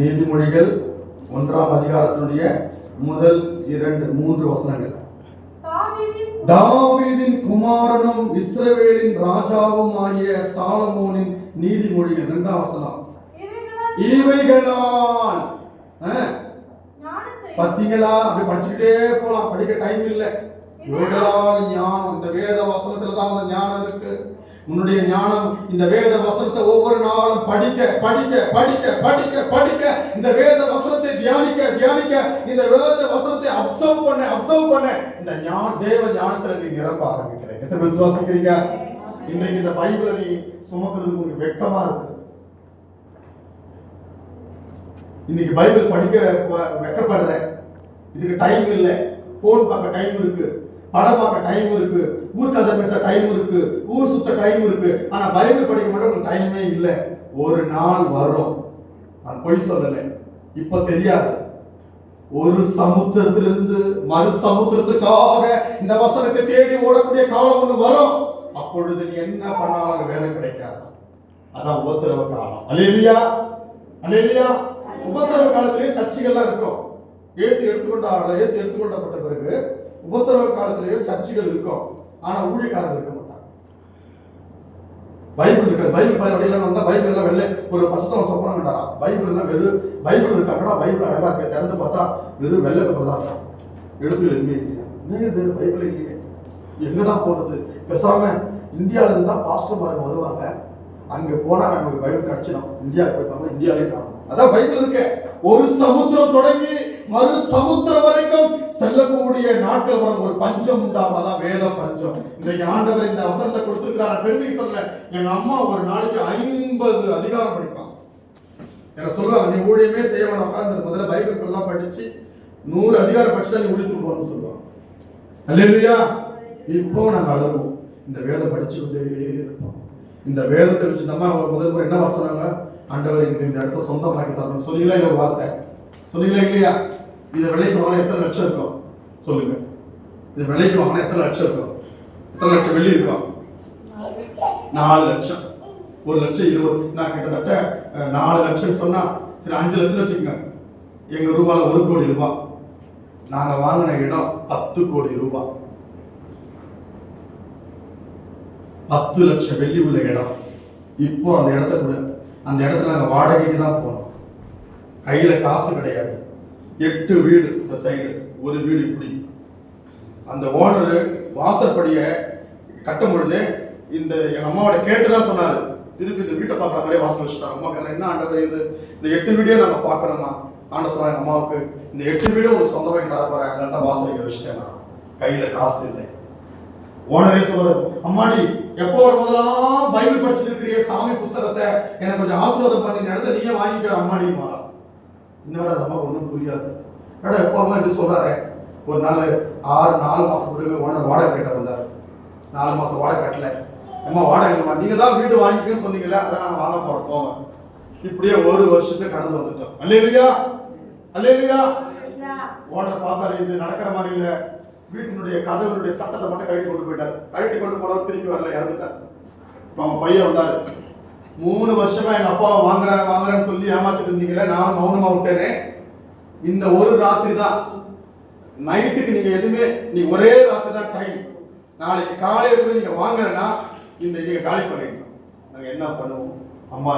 நீதிமொழிகள் 1ஆம் அதிகாரத்தினுடைய முதல் 2-3 வசனங்கள். தாவீதின் குமாரனும் இஸ்ரவேலின் ராஜாவும் ஆகிய சாலமோனின் நீதிமொழிகள் 2ஆம் வசனம். இவைகளால் பத்திங்களா? அப்படி படிச்சுக்கிட்டே போலாம், படிக்க டைம் இல்லை. இவைகளால் ஞானம். இந்த வேத வசனத்துல தான் அந்த ஞானம் இருக்கு. உன்னுடைய ஞானம் இந்த வேத வசனத்தை ஒவ்வொரு நாளும் படிக்க படிக்க படிக்க படிக்க படிக்க, இந்த வேத வசனத்தை தியானிக்க தியானிக்க, இந்த வேத வசனத்தை அப்சர்வ் பண்ண இந்த தேவ ஞானத்துல நீ நிரம்ப ஆரம்பிக்கிறேன். எத்தனை விசுவாசிக்கிறீங்க? இன்னைக்கு இந்த பைபிளை நீ சுமக்கிறதுக்கு உங்களுக்கு வெட்கமா இருக்கு. இன்னைக்கு பைபிள் படிக்க வெட்கப்படுற. இதுக்கு டைம் இல்லை. போன் பார்க்க டைம் இருக்கு, படம் பார்க்க டைம் இருக்கு, ஊர்க்கதை பேச டைம் இருக்கு, ஊர் சுத்த டைம் இருக்கு. ஆனா பைபிள் படிக்க மட்டும் உங்களுக்கு டைமே இல்லை. ஒரு நாள் வரும், நான் பொய் சொல்லலை, இப்ப தெரியாது, ஒரு சமுத்திரத்திலிருந்து மறு சமுத்திரத்துக்காக இந்த வசனத்தை தேடி ஓடக்கூடிய காலம் ஒன்று வரும். அப்பொழுது நீ என்ன பண்ணாலும் அது வேலை கிடைக்காது. அதான் உபத்திரவ காலம். அல்லேலூயா, அல்லேலூயா. உபத்திரவ காலத்திலேயே சர்ச்சைகள்லாம் இருக்கும். இயேசு எடுத்துக்கொண்டப்பட்ட பிறகு உபத்திரவ காலத்திலேயே சர்ச்சைகள் இருக்கும். ஆனா ஊழியக்காரர்கள் இருக்க மாட்டாங்க. பைபிள் இருக்காது. பைபிள் வழியில வந்தா பைபிள் எல்லாம் வெளில ஒரு பசத்தம் சொப்பனம் கண்டாரா? பைபிள் எல்லாம் வெறும் பைபிள் இருக்காங்கடா, பைபிள் அழகா இருக்க, திறந்து பார்த்தா வெறும் வெள்ளை பேப்பர் தான் இருக்கும். எழுத்துல எதுவுமே இல்லையா? இது பைபிள் இல்லையே, எங்கதான் போறது? பேசாம இந்தியாவில இருந்து தான் பாஸ்டர்மாருங்க வருவாங்க, அங்க போனா நமக்கு பைபிள் கிடைச்சிடும். இந்தியாவுக்கு போயிருப்பாங்க, இந்தியாவிலே காணும். அதான் பைபிள் இருக்கு. ஒரு சமுத்திரம் தொடங்கி மறு சமுத்திரம் வரைக்கும் செல்லக்கூடிய நாட்கள் வரும். ஒரு பஞ்சம் உண்டாவதான் வேத பஞ்சம். இன்றைக்கு ஆண்டவர் இந்த வசனத்தை கொடுத்திருக்கிறார். பெருமை சொல்ல, எங்க அம்மா ஒரு நாளைக்கு 50 அதிகாரம் படிப்பாங்க. என்ன சொல்லுவாங்க, நீ ஊழியமே செய்யவன உட்கார்ந்து முதல்ல பைபிள் எல்லாம் படிச்சு 100 அதிகாரம் படிச்சா நீ ஊழியத்துக்கு போகணும்னு சொல்லுவாங்க. அல்லேலூயா. இப்போ நாங்கள் அழுவோம், இந்த வேதம் படிச்சுக்கிட்டே இருப்போம். இந்த வேதத்தை வச்சு நம்ம முதல் முறை என்ன சொன்னாங்க, ஆண்டவர் இந்த இடத்த சொந்தமாக்கி தரணும் சொன்னீங்களா? இல்லை ஒரு வார்த்தை சொன்னீங்களா இல்லையா? இதை விலைக்கு வாங்கினா எத்தனை லட்சம் இருக்கும் சொல்லுங்க? இதை விலைக்கு வாங்கினா எத்தனை லட்சம் இருக்கும்? எத்தனை லட்சம் வெள்ளி இருக்கும்? 4 லட்சம். 1,20,000. நான் கிட்டத்தட்ட 4 லட்சம் சொன்னா சரி 5 லட்சம் வச்சுக்கோங்க. எங்க ரூபால 1 கோடி ரூபாய். நாங்க வாங்கின இடம் 10 கோடி ரூபாய். 10 லட்சம் வெள்ளி உள்ள இடம். இப்போ அந்த இடத்த கூட அந்த இடத்துல நாங்கள் வாடகைக்கு தான் போனோம். கையில காசு கிடையாது. 8 வீடு இந்த சைடு, ஒரு வீடு இப்படி. அந்த ஓனரு வாசற்படியை கட்டும் பொழுது இந்த எங்க அம்மாவோட கேட்டுதான் சொன்னாரு, திருப்பி இந்த வீட்டை பார்க்குற மாதிரியே வாசல் வச்சுட்டாங்க. அம்மா கேட்கறேன், என்ன ஆண்டவர் இது, இந்த 8 வீடியோ நாங்கள் பார்க்கணுமா? ஆண்ட சொன்னாங்க எங்கள் அம்மாவுக்கு, இந்த 8 வீடும் உங்களுக்கு சொந்தமாக தர போறேன், அதனால தான் வாசல் வைக்க வச்சுட்டேன். நான் கையில காசு இல்லை. ஓனரே சொல்றாரு, அம்மாடி எப்போ ஒரு முதலாம் பைபிள் படிச்சுட்டு இருக்கிற சாமி புஸ்தகத்தை எனக்கு கொஞ்சம் ஆசீர்வாதம் பண்ணி இந்த இடத்த நீயே வாங்கிக்க அம்மாடி மாறா. என்னோட அந்த அம்மா ஒன்றும் புரியாது. என்னடா எப்போ அம்மா இப்படி சொல்றாரு. ஒரு நாள் 4 மாசம் பிறகு ஓனர் வாடகை கேட்ட வந்தார். 4 மாசம் வாடகை கட்டல. அம்மா வாடகை நீங்க தான் வீடு வாங்கிக்கன்னு சொன்னீங்கல்ல, அதை நாங்கள் வாங்க போறோம் போங்க. இப்படியே 1 வருஷத்துக்கு கடந்து வந்துட்டோம். அல்லேலூயா, அல்லேலூயா. ஓனர் பார்த்தாரு, இது நடக்கிற மாதிரி இல்லை. வீட்டினுடைய கதவுடைய சட்டத்தை மட்டும் கழட்டி கொண்டு போயிட்டார். கழட்டி கொண்டு போனவர் திருப்பி வரல, இறந்துட்டார். அவன் பையன் வந்தாரு, 3 வருஷமா எங்க அப்பா வாங்குறேன்னு சொல்லி ஏமாத்திட்டு இருந்தீங்களே, நானும் மௌனமா விட்டேனே. இந்த ஒரு ராத்திரி தான் நைட்டுக்கு நீங்க எதுவுமே, நீ ஒரே ராத்திரி தான் டைம். நாளைக்கு காலையில நீங்க வாங்கலைன்னா இந்த நீங்க காலி பண்ணிடணும். நாங்க என்ன பண்ணுவோம்? அம்மா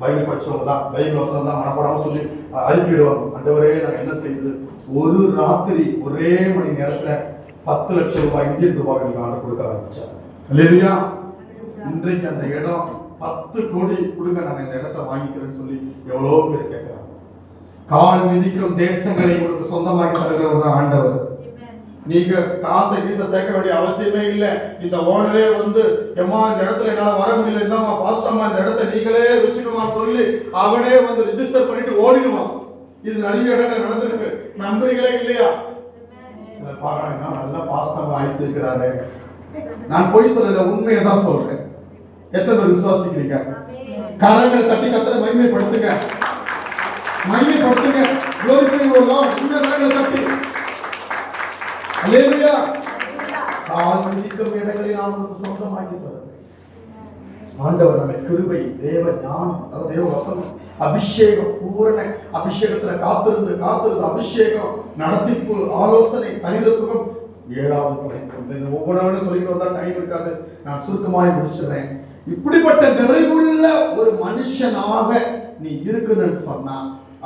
பைபிள் படிச்சவங்க தான், பைபிள் வசனம் தான் மனப்படாம சொல்லி அறிக்கையிடுவாங்க. ஆண்டவரே நாங்க என்ன செய்யுது? ஒரு ராத்திரி ஒரே மணி நேரத்துல 10 லட்சம் ரூபாய் இந்தியன் ரூபாய் எனக்கு ஆர்டர் கொடுக்க ஆரம்பிச்சாங்க. இல்லையா? இன்றைக்கு அந்த இடம் 10 கோடி கொடுங்க, நாங்க இந்த இடத்தை வாங்கிக்கிறேன்னு சொல்லி எவ்வளோ பேர் கேட்கிறாங்க. கால் மிதிக்கும் தேசங்களை உங்களுக்கு சொந்தமாக்கி தருகிறவர் தான் ஆண்டவர். நீங்க காசை கீசை சேர்க்க வேண்டிய அவசியமே இல்லை. இந்த ஓனரே வந்து எம்மா இந்த இடத்துல என்னால வர முடியல, இருந்தாமா பாஸ்டம்மா இந்த இடத்த நீங்களே வச்சுக்கமா சொல்லி அவனே வந்து ரிஜிஸ்டர் பண்ணிட்டு ஓடிடுவான். இது நிறைய இடங்கள் நடந்திருக்கு. நம்புறீங்களே இல்லையா? பாருங்க, நல்லா பாஸ்டம் வாய்ஸ் இருக்கிறாரு. நான் போய் சொல்லல, உண்மையை தான் சொல்றேன். எத்தனை பேர் விசுவாசிக்கிறீங்க? கரங்கள் தட்டி கத்தரை மகிமைப்படுத்துங்க, மகிமைப்படுத்துங்க. glorify your Lord. இந்த கரங்களை தட்டி அல்லேலூயா. கால் மிதிக்கும் இடங்களை நாம் நமக்கு சொந்தமாக்கி தருவோம். ஆண்டவர் நம்மை கிருபை, தேவ ஞானம், தேவ வசனம், அபிஷேகம், பூரண அபிஷேகத்துல காத்திருந்து அபிஷேகம், நடத்திப்பு, ஆலோசனை, சரீர சுகம், 7வது படிக்கும். ஒவ்வொரு சொல்லிட்டு வந்தா டைம் இருக்காது, நான் சுருக்கமாய் முடிச்சிடுறேன். இப்படிப்பட்ட நிறைவுள்ள ஒரு மனுஷனாக நீ இருக்குன்னு சொன்னா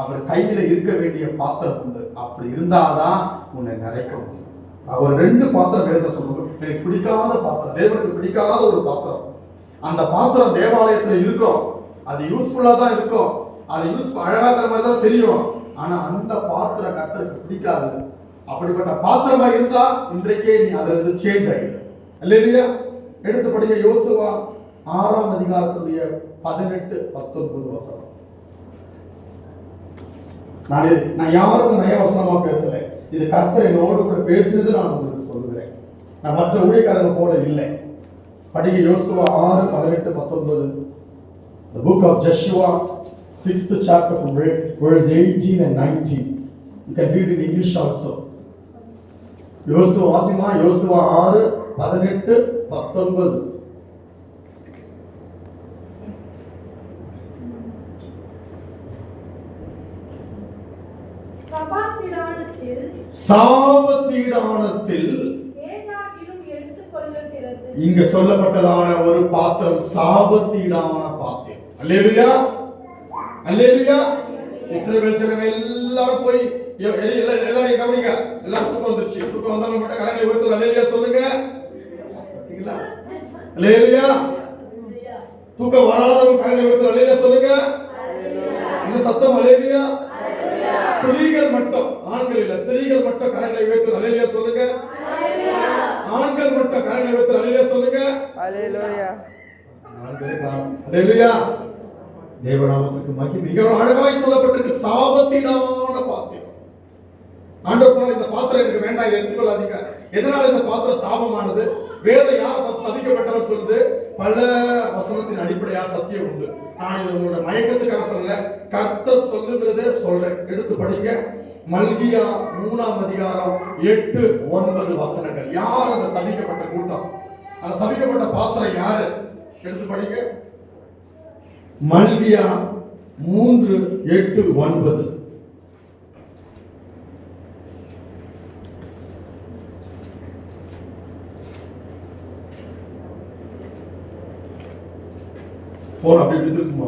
அவர் கையில இருக்க வேண்டிய பாத்திரம் உண்டு. அப்படி இருந்தாதான் உன்னை நிறைக்க முடியும். அவர் 2 பாத்திரம் வேத சொல்லுவோம். எனக்கு பிடிக்காத பாத்திரம், தேவனுக்கு பிடிக்காத ஒரு பாத்திரம். அந்த பாத்திரம் தேவாலயத்துல இருக்கும், அது யூஸ்ஃபுல்லா தான் இருக்கும், அது அழகா தர மாதிரி தான் தெரியும். ஆனா அந்த பாத்திரம் கர்த்தருக்கு பிடிக்காது. அப்படிப்பட்ட பாத்திரமா இருந்தா இன்றைக்கே நீ அதுல இருந்து சேஞ்ச் ஆகிடு. இல்லையா? எடுத்து படிக்க யோசுவா 6ஆம் அதிகாரத்துடைய 18-19 வசனம். நான் யாருக்கும் நயவசனமா பேசல, இது கர்த்தர் என்னோடு கூட பேசுறது நான் உங்களுக்கு சொல்லுகிறேன். நான் மற்ற ஊழியக்காரங்க போல இல்லை. படிக்க யோசுவா 6:18-19. The book of Joshua, 6th chapter from verse 18 and 19. You can read in English also. யோசுவா வாசிமா, யோசுவா 6:18-19. சாபத்தீடானத்தில் இங்க சொல்லப்பட்டதான ஒரு பாத்திரம் சாபத்தீடான பாத்திரம். அல்லேலூயா, அல்லேலூயா. இஸ்ரவேல் ஜனங்கள் எல்லாரும் போய் எல்லாரும் கவனிங்க. எல்லாரும் தூக்கம் வந்துருச்சு. தூக்கம் வந்தவங்க மட்டும் கரங்களை உயர்த்தி அல்லேலூயா சொல்லுங்க. பாத்தீங்களா? அல்லேலூயா. தூக்கம் வராதவங்க கரங்களை உயர்த்தி அல்லேலூயா சொல்லுங்க. இன்னும் சத்தம் அல்லேலூயா. ஸ்திரீகள் மட்டும், ஆண்கள் இல்ல, ஸ்திரீகள் மட்டும் கரங்களை உயர்த்தி அல்லேலூயா சொல்லுங்க. ஆண்கள் மட்டும் கரங்களை உயர்த்தி அல்லேலூயா சொல்லுங்க. அல்லேலூயா. ஆண்களே காணோம். அல்லேலூயா. தேவநாமத்துக்கு மகிமை. மிக அழகாய் சொல்லப்பட்டிருக்கு. சாபத்தினான பாத்திரம். ஆண்டவர் சொன்னார், இந்த பாத்திரம் எனக்கு வேண்டாம், இதை எடுத்துக்கொள்ளாதீங்க. எதனால இந்த பாத்திரம் சாபமானது? வேதம் யாரை பார்த்து சபிக்கப்பட்டவர் சொல்லுது? பல வசனத்தின் அடிப்படையா சத்தியம் உண்டு. நான் இது உங்களோட மயக்கத்துக்காக சொல்லல, கர்த்தர் சொல்லுகிறதே சொல்றேன். எடுத்து படிங்க. மல்கியா 3ஆம் அதிகாரம் 8-9 வசனங்கள். யார் அந்த சபிக்கப்பட்ட கூட்டம்? அந்த சபிக்கப்பட்ட பாத்திரம் யாரு? எடுத்து படிங்க. மல்கியா 3:8-9. போன் அப்படி இருக்குமா?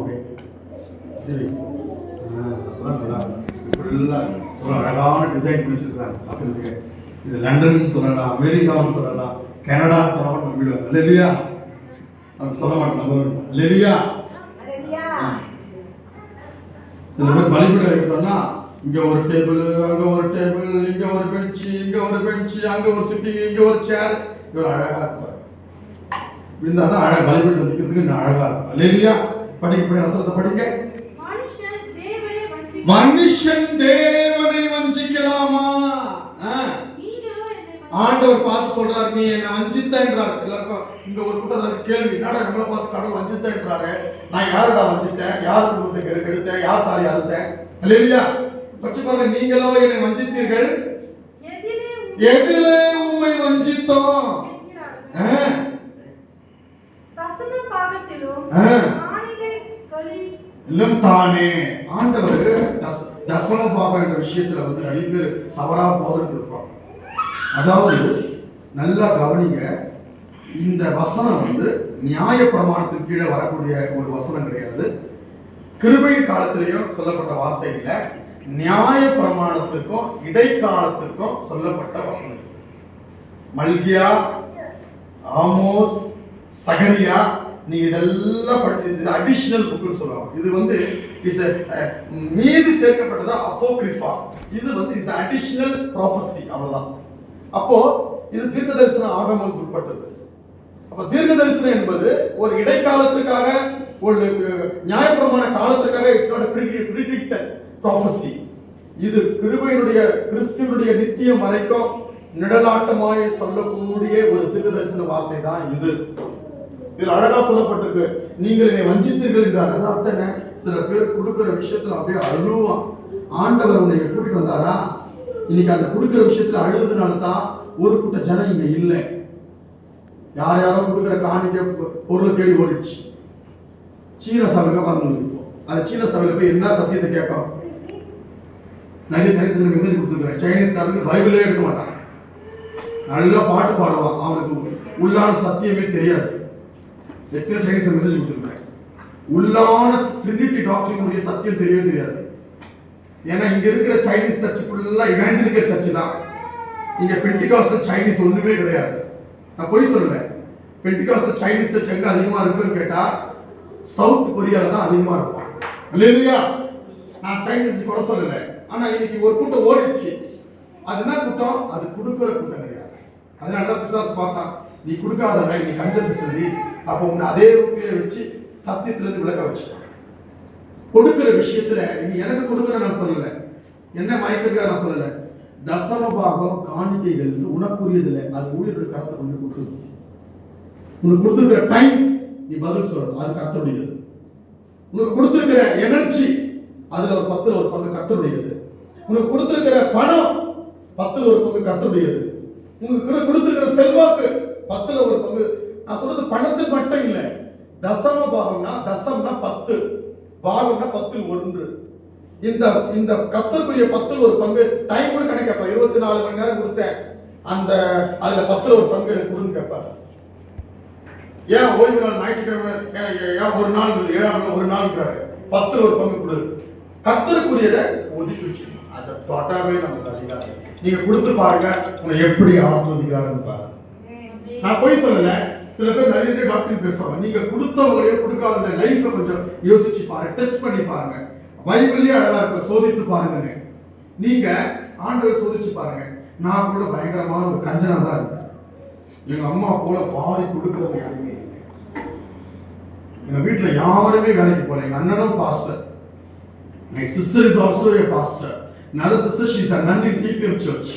ஒரு அழகான டிசைன் பண்ணிச்சிருக்காங்க பார்க்கறதுக்கு. இது லண்டன் சொல்லலாம், அமெரிக்கான்னு சொல்லலாம், கனடான்னு சொல்லலாம். நம்பிடுவாங்க இல்லையா? அப்படி சொல்ல மாட்டோம், நம்ப இல்லையா? சில பேர் பலிபீட வைக்க சொன்னா இங்க ஒரு டேபிள், அங்க ஒரு டேபிள், இங்க ஒரு பெஞ்சு, இங்க ஒரு பெஞ்சு, அங்க ஒரு சிட்டிங், இங்க ஒரு சேர். இவர் அழகா இருப்பார். இருந்தாதான் அழகா பலிபீட வைக்கிறதுக்கு அழகா இருக்கும் இல்லையா? படிக்க அவசரத்தை படிங்க. மனுஷன் தேவனை வஞ்சிக்கலாமா? ஆண்டவர் பார்த்து சொல்றாரு, நீ என்ன வஞ்சித்த என்றார். எல்லாருக்கும் இங்க ஒரு கூட்டம் கேள்வி, நாடா நம்மளை பார்த்து கடவுள் வஞ்சித்த என்றாரு. நான் யாருடா வஞ்சித்தேன்? யார் குடும்பத்தை கெடுத்தேன்? யார் தாலி அறுத்தேன்? இல்லையா? பட்ச பாருங்க, நீங்களோ என்னை வஞ்சித்தீர்கள், எதிலே உம்மை வஞ்சித்தோம்? தானே ஆண்டவர் தசம பாகம் என்ற விஷயத்துல நிறைய பேர் தவறா போதனை இருப்பாங்க. அதாவது நல்லா கவனிங்க, இந்த வசனம் நியாய பிரமாணத்தின் கீழே வரக்கூடிய ஒரு வசனம் கிடையாது. கிருபை காலத்திலேயும் சொல்லப்பட்ட வார்த்தை இல்லை, நியாய பிரமாணத்திற்கும் இடைக்காலத்திற்கும் சொல்லப்பட்ட வசனம். மல்கியா, ஆமோஸ், சகரியா, நீங்க இதெல்லாம் படிச்சு அடிஷனல் புக்னு சொல்லுவாங்க. இது இஸ் மீதி சேர்க்கப்பட்டதா அப்போக்ரிஃபா. இது இஸ் அடிஷனல் ப்ராஃபஸி, அவ்வளவுதான். அப்போ இது தீர்க்க தரிசன ஆகமம் உட்பட்டது. அப்ப தீர்க்க தரிசனம் என்பது ஒரு இடைக்காலத்திற்காக, ஒரு நியாயப்பிரமாண காலத்திற்காக இட்ஸ் நாட் ப்ரிடிக்டட் ப்ராஃபஸி. இது கிருபையினுடைய கிறிஸ்துவனுடைய நித்தியம் வரைக்கும் நிழலாட்டமாய் சொல்லக்கூடிய ஒரு தீர்க்க தரிசன வார்த்தை தான் இது. இதில் அழகா சொல்லப்பட்டிருக்கு, நீங்கள் என்னை வஞ்சித்தீர்கள் என்ற அர்த்தம். சில பேர் கொடுக்கிற விஷயத்துல அப்படியே அழுவான். ஆண்டவர் உன்னை கூட்டிட்டு வந்தாரா? இன்னைக்கு அந்த கொடுக்கிற விஷயத்துல அழுதுனால தான் ஒரு கூட்ட ஜனம் இங்க இல்லை. யார் யாரோ கொடுக்கிற காணிக்க பொருளை தேடி ஓடிச்சு. சீன சபையில வந்து இப்போ அந்த சீன சபையில போய் என்ன சத்தியத்தை கேட்கும்? நிறைய மெசேஜ் கொடுத்துருக்கிறேன். சைனீஸ்காரனுக்கு பைபிளே எடுக்க மாட்டான். நல்லா பாட்டு பாடுவான், அவனுக்கு உள்ளான சத்தியமே தெரியாது. சைனீஸ் மெசேஜ் கொடுத்துருக்கிறேன். உள்ளான ட்ரினிட்டி டாக்டரினுடைய சத்தியம் தெரியவே தெரியாது. ஏன்னா இங்க இருக்கிற சைனீஸ் சர்ச் ஃபுல்லா இவாஞ்சலிக்கல் சர்ச் தான். இங்க பெண்டிகாஸ்டல் சைனீஸ் ஒண்ணுமே கிடையாது. நான் போய் சொல்லல. பெண்டிகாஸ்டல் சைனீஸ் சர்ச் எங்க அதிகமா இருக்குன்னு கேட்டா சவுத் கொரியால தான் அதிகமா இருக்கும். இல்லையா? நான் சைனீஸ் கூட சொல்லல. ஆனா இன்னைக்கு ஒரு கூட்டம் ஓடிடுச்சு. அது என்ன கூட்டம்? அது கொடுக்கிற கூட்டம் கிடையாது. அதனாலதான் பிசாசு பார்த்தான், நீ கொடுக்காதவன், நீ கஞ்சத்தை சொல்லி அப்போ உன்னை அதே ரூட்லயே வச்சு சத்தியத்திலிருந்து விளக்க வச்சுட்டான். கொடுக்கிற விஷயத்துல நீ எனக்கு கொடுக்கிற நான் சொல்லல, என்ன மயக்கிறதுக்காக நான் சொல்லல. தசம பாகம் காணிக்கைகள் உனக்குரியதில்லை, அது ஊழியருடைய கருத்தை கொண்டு கொடுத்து உனக்கு கொடுத்துருக்கிற டைம் நீ பதில் சொல்லணும், அது கர்த்தருடையது. உனக்கு கொடுத்துருக்கிற எனர்ஜி அதுல ஒரு 10ல் ஒரு பங்கு கர்த்தருடையது. உனக்கு கொடுத்துருக்கிற பணம் 10ல் ஒரு பங்கு கர்த்தருடையது. உங்களுக்கு கொடுத்துருக்கிற செல்வாக்கு 10ல் ஒரு பங்கு. நான் சொல்றது பணத்துக்கு மட்டும் இல்லை. தசம பாகம்னா, தசம்னா 10, பாகம்னா 10ல் 1. இந்த கர்த்தருக்குரிய 10ல் ஒரு பங்கு டைம் கூட கணக்கப்பா. 24 மணி நேரம் கொடுத்தேன், அந்த அதுல 10ல் ஒரு பங்கு எனக்கு கொடுன்னு கேட்பாரு. ஏன் ஓய்வு நாள் ஞாயிற்றுக்கிழமை, ஏன் ஒரு நாள் 7ஆம் நாள் ஒரு நாள் 10ல் ஒரு பங்கு கொடு. கர்த்தருக்குரியதை ஒதுக்கி வச்சுக்கணும். அதை தொட்டாவே நமக்கு அதிகாரம். நீங்க கொடுத்து பாருங்க உங்களை எப்படி ஆசீர்வதிக்கிறாருன்னு பாருங்க. நான் போய் சொல்லல, சில பேர் நிறைய டாக்டர் பேசுவாங்க. நீங்க கொடுத்தவங்களையே கொடுக்காத லைஃப்ல கொஞ்சம் யோசிச்சு பாருங்க, டெஸ்ட் பண்ணி பாருங்க. பைபிள்லயே அழகா இருக்கும், சோதித்து பாருங்க. நீங்க ஆண்டவர் சோதிச்சு பாருங்க. நான் கூட பயங்கரமான ஒரு கஞ்சனா தான் இருந்தேன். எங்க அம்மா போல வாரி கொடுக்கறது யாருமே இல்லை. எங்க வீட்டுல யாருமே வேலைக்கு போல. எங்க அண்ணனும் pastor. My sister is also a pastor. Another sister, she is a nun in TPM church.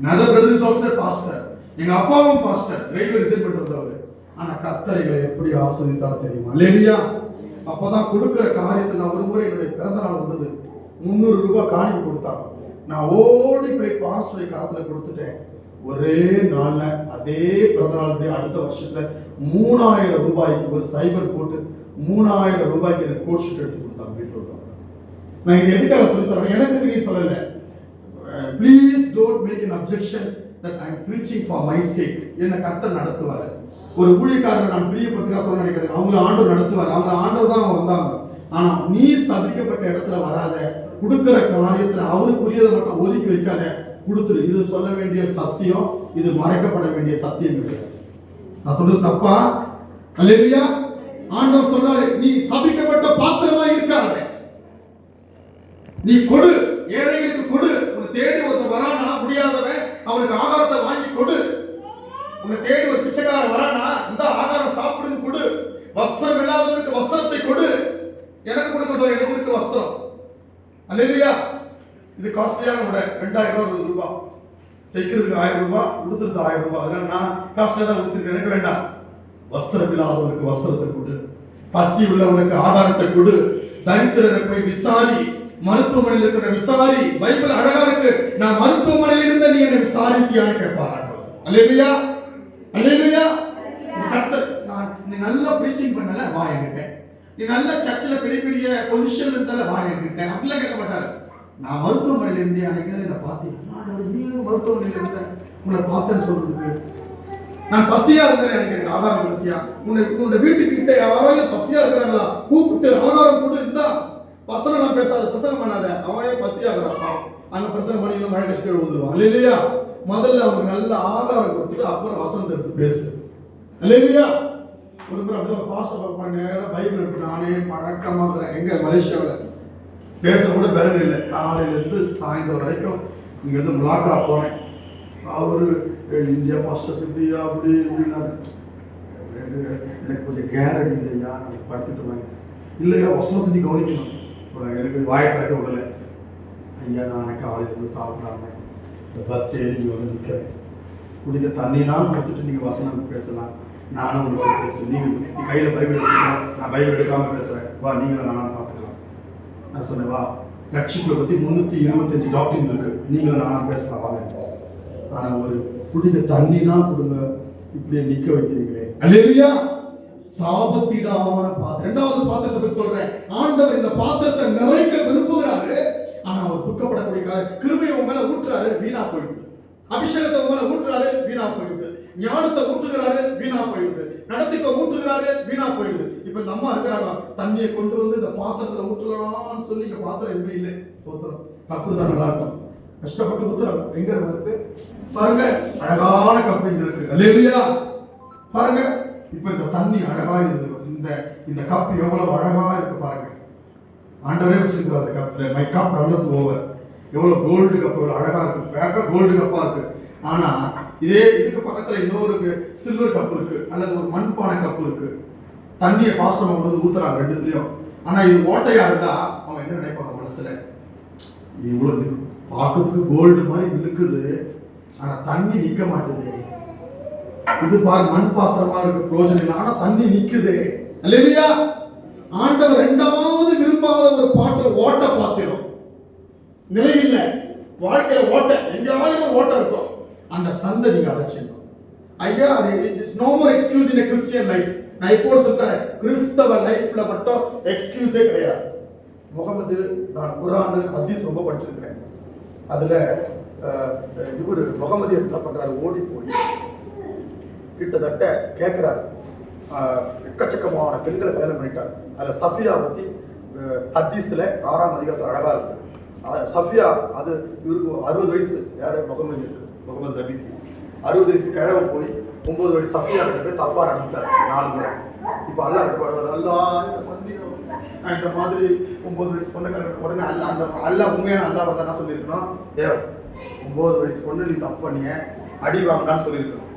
Another brother is also a pastor. எங்க அப்பாவும் பாஸ்டர், ரயில்வே ரிசல்ட் வந்தவர். ஆனா கர்த்தரைகளை எப்படி ஆசீர்வதித்தார் தெரியுமா? அல்லேலூயா. அப்பதான் கொடுக்கிற காரியத்தை நான் ஒரு முறை என்னுடைய பிறந்த நாள் வந்தது, 300 ரூபாய் காணிக்கை கொடுத்தாங்க. நான் ஓடி போய் பாஸ்டரை காலத்துல கொடுத்துட்டேன். ஒரே நாள்ல அதே பிறந்த நாளுடைய அடுத்த வருஷத்துல 3000 ரூபாய்க்கு ஒரு சைபர் போட்டு 3000 ரூபாய்க்கு எனக்கு கோட் ஷீட் எடுத்து கொடுத்தாங்க வீட்டில் உள்ளவங்க. நான் இது எதுக்காக சொல்லி தரேன், எனக்கு நீ சொல்லல. Please don't make an objection that I am preaching for my sake. என்ன கர்த்தர் நடத்துவார். ஒரு ஊழியக்காரரை நான் பிரியப்படுத்துறதா சொல்ல நினைக்கிறேன். அவங்கள ஆண்டவர் நடத்துவார். அவங்க ஆண்டவர் தான் அவங்க வந்தாங்க. ஆனா நீ சபிக்கப்பட்ட இடத்துல வராத, கொடுக்கிற காரியத்துல அவருக்குரியதை மட்டும் ஒதுக்கி வைக்காத, கொடுத்துரு. இது சொல்ல வேண்டிய சத்தியம், இது மறைக்கப்பட வேண்டிய சத்தியம் கிடையாது. நான் சொல்றது தப்பா? அல்லேலூயா. ஆண்டவர் சொல்றாரு, நீ சபிக்கப்பட்ட பாத்திரமா இருக்காத, நீ கொடு, ஏழைகளுக்கு கொடு. உன்னை தேடி ஒருத்தர் வரானா, முடியாதவன், அவனுக்கு ஆகாரத்தை வாங்கி கொடு. உன்னை தேடி ஒரு பிச்சைக்காரன் வரானா, இந்த ஆகாரம் சாப்பிடுன்னு கொடு. வஸ்திரம் இல்லாதவனுக்கு வஸ்திரத்தை கொடு. எனக்கு கொடுக்க சொல்ல, எனக்கு வஸ்திரம். அல்லேலூயா. இது காஸ்ட்லியான உடை, 2000 ரூபாய். தைக்கிறதுக்கு 1000 ரூபாய், உடுத்துறது 1000 ரூபாய். அதனால நான் காஸ்ட்லியா தான் உடுத்துருக்கேன், எனக்கு வேண்டாம். வஸ்திரம் இல்லாதவனுக்கு வஸ்திரத்தை கொடு, பசி உள்ளவனுக்கு ஆதாரத்தை கொடு, தரித்திரரை போய் விசாரி, மருத்துவமனையில் இருக்கிற விசாரி. பைபிள் அழகா இருக்கு. நான் மருத்துவமனையில் இருந்த நீ என்ன விசாரித்தியான்னு கேட்பார் ஆண்டவர். அல்லேலூயா. அல்லேலூயா. நீ நல்லா பிரீச்சிங் பண்ணல, வா என்கிட்ட. நீ நல்ல சர்ச்சில் பெரிய பெரிய பொசிஷன்ல இருந்தால, வா என்கிட்ட. அப்படிலாம் கேட்க மாட்டாரு. நான் மருத்துவமனையில் இருந்தேன், அன்னைக்கு என்ன பார்த்தேன், நீங்க மருத்துவமனையில் இருந்தேன், உங்களை பார்த்தேன்னு சொல்றதுக்கு. நான் பசியா இருந்தேன், எனக்கு ஆதாரம் கொடுத்தியா? உன்னை வீட்டுக்கிட்ட யாராவது பசியா இருக்கிறாங்களா, கூப்பிட்டு ஆதாரம் கொடு. இருந்தா பசங்க நான் பேசாத, பிரசங்கம் பண்ணாத, அவனே பசியா இருக்கிறான். அங்க பிரசங்கம் பண்ணி மழை கஷ்டம் விழுந்துருவான். இல்லையா? முதல்ல அவனுக்கு நல்ல ஆதாரம் கொடுத்துட்டு அப்புறம் வசனத்தை எடுத்து பேசு. இல்லையா? ஒரு முறை அப்படிதான் பாஸ்டர் பண்ண நேரம் பைபிள் எடுத்து நானே பழக்கமா இருக்கிறேன். எங்க மலேசியாவில் பேச கூட பெறன் இல்லை. காலையில இருந்து சாயந்தரம் வரைக்கும் இங்க இருந்து முலாக்கா போனேன். அவரு இந்தியா பாஸ்டர்ஸ் இப்படியா அப்படி இப்படின்னாரு. எனக்கு கொஞ்சம் கேரடி இல்லையா, நான் படுத்துட்டு வாங்க. இல்லையா, வசனத்தை நீ கவனிக்கணும். எனக்கு வாயை திறக்க விடலை. ஐயா, நான் காலையிலேருந்து சாப்பிடாம இந்த பஸ் ஏறி இங்கே வந்து நிற்கிறேன். குடிக்க தண்ணிலாம் கொடுத்துட்டு நீங்கள் வசனம் பேசலாம், நானும் உங்களோட பேசுவேன். நீங்கள் நீ கையில் பைபிள் எடுத்துக்கலாம், நான் பைபிள் எடுக்காமல் பேசுகிறேன், வா நீங்களும் நானும் பார்த்துக்கலாம். நான் சொன்னேன், வா ரட்சிப்பை பற்றி 325 டாக்டர் இருக்குது, நீங்களும் நானும் பேசலாம் வாங்க. ஆனால் ஒரு குடிக்க தண்ணிலாம் கொடுங்க, இப்படியே நிற்க வைக்கிறீங்களே. அல்லேலூயா. சாபத்திடான பாத்திரம். இரண்டாவது பாத்திரத்தை பற்றி சொல்றேன். ஆண்டவர் இந்த பாத்திரத்தை நிறைக்க விரும்புகிறாரு. ஆனா அவர் துக்கப்படக்கூடிய கிருபையை உங்க மேல ஊற்றுறாரு, வீணா போயிடுது. அபிஷேகத்தை உங்க மேல ஊற்றுறாரு, வீணா போயிடுது. ஞானத்தை ஊற்றுகிறாரு, வீணா போயிடுது. நடத்திப்ப ஊற்றுகிறாரு, வீணா போயிடுது. இப்ப இந்த அம்மா இருக்கிறாங்க, தண்ணியை கொண்டு வந்து இந்த பாத்திரத்துல ஊற்றலாம்னு சொல்லி இந்த பாத்திரம் எதுவுமே இல்லை. ஸ்தோத்திரம். கப்பு தான் நல்லா இருக்கும், கஷ்டப்பட்டு ஊத்துறாங்க. எங்க இருக்கு பாருங்க, அழகான கப்பு இங்க இருக்கு. அல்லேலூயா. பாருங்க, இப்ப இந்த தண்ணி அழகா இருக்குது. இந்த கப் எவ்வளவு அழகா இருக்கு பாருங்க. ஆண்டவரே வச்சிருக்கிறார் அந்த கப்ல. My cup runneth over. எவ்வளவு கோல்டு கப், எவ்வளவு அழகா இருக்கு. பேக்க கோல்டு கப்பா இருக்கு. ஆனா இதே இதுக்கு பக்கத்துல இன்னொரு சில்வர் கப் இருக்கு, அல்லது ஒரு மண்பானை கப் இருக்கு. தண்ணியை பாசனம் வந்து ஊத்துறாங்க ரெண்டுத்துலயும். ஆனா இது ஓட்டையா இருந்தா அவன் என்ன நினைப்பாங்க மனசுல, இவ்வளவு பார்க்கறதுக்கு கோல்டு மாதிரி இருக்குது, ஆனா தண்ணி நிக்க மாட்டேது. இது பாரு, மண் பாத்திரமா இருக்கு, பிரோஜனம் இல்லை, ஆனா தண்ணி நிக்குது. அல்லேலூயா. ஆண்டவர் இரண்டாவது விரும்பாத ஒரு பாத்திரம் ஓட்ட பாத்திரம். நிலை இல்லை வாழ்க்கையில, ஓட்ட எங்கேயாவது ஓட்ட இருக்கும். அந்த சந்ததிக்கு அடைச்சிடும். ஐயா, அது it's no more excuse in a Christian life. நான் இப்போ சொல்றேன், கிறிஸ்தவ லைஃப்ல மட்டும் எக்ஸ்கியூஸே கிடையாது. முகமது, நான் குர்ஆன் ஹதீஸ் ரொம்ப படிச்சிருக்கிறேன். அதுல இவர் முகமது என்ன பண்றாரு, ஓடி போய் கிட்டத்தட்ட கேட்கிறாரு, எக்கச்சக்கமான பெண்களை கல்யாணம் பண்ணிட்டார். அதில் சஃபியா பற்றி ஹதீஸ்ல 6ஆம் அதிகாரத்துல அழகா இருக்கு. சஃபியா அது இவருக்கு 60 வயசு, யாரு முகமது நபிக்கு 60 வயசு கிழவன் போய் 9 வயசு சஃபியா கிட்ட போய் தப்பா நடந்துட்டாரு 4 முறை. இப்ப அல்லாஹ் கிட்ட அல்லாஹ் இந்த மாதிரி 9 வயசு பொண்ணு உடனே அல்லாஹ் உண்மையான அல்லாஹ் வந்தா என்ன சொல்லியிருக்கணும், 9 வயசு பொண்ணு நீ தப்பு பண்ணிய அடி வாங்கலான்னு சொல்லியிருக்கணும்.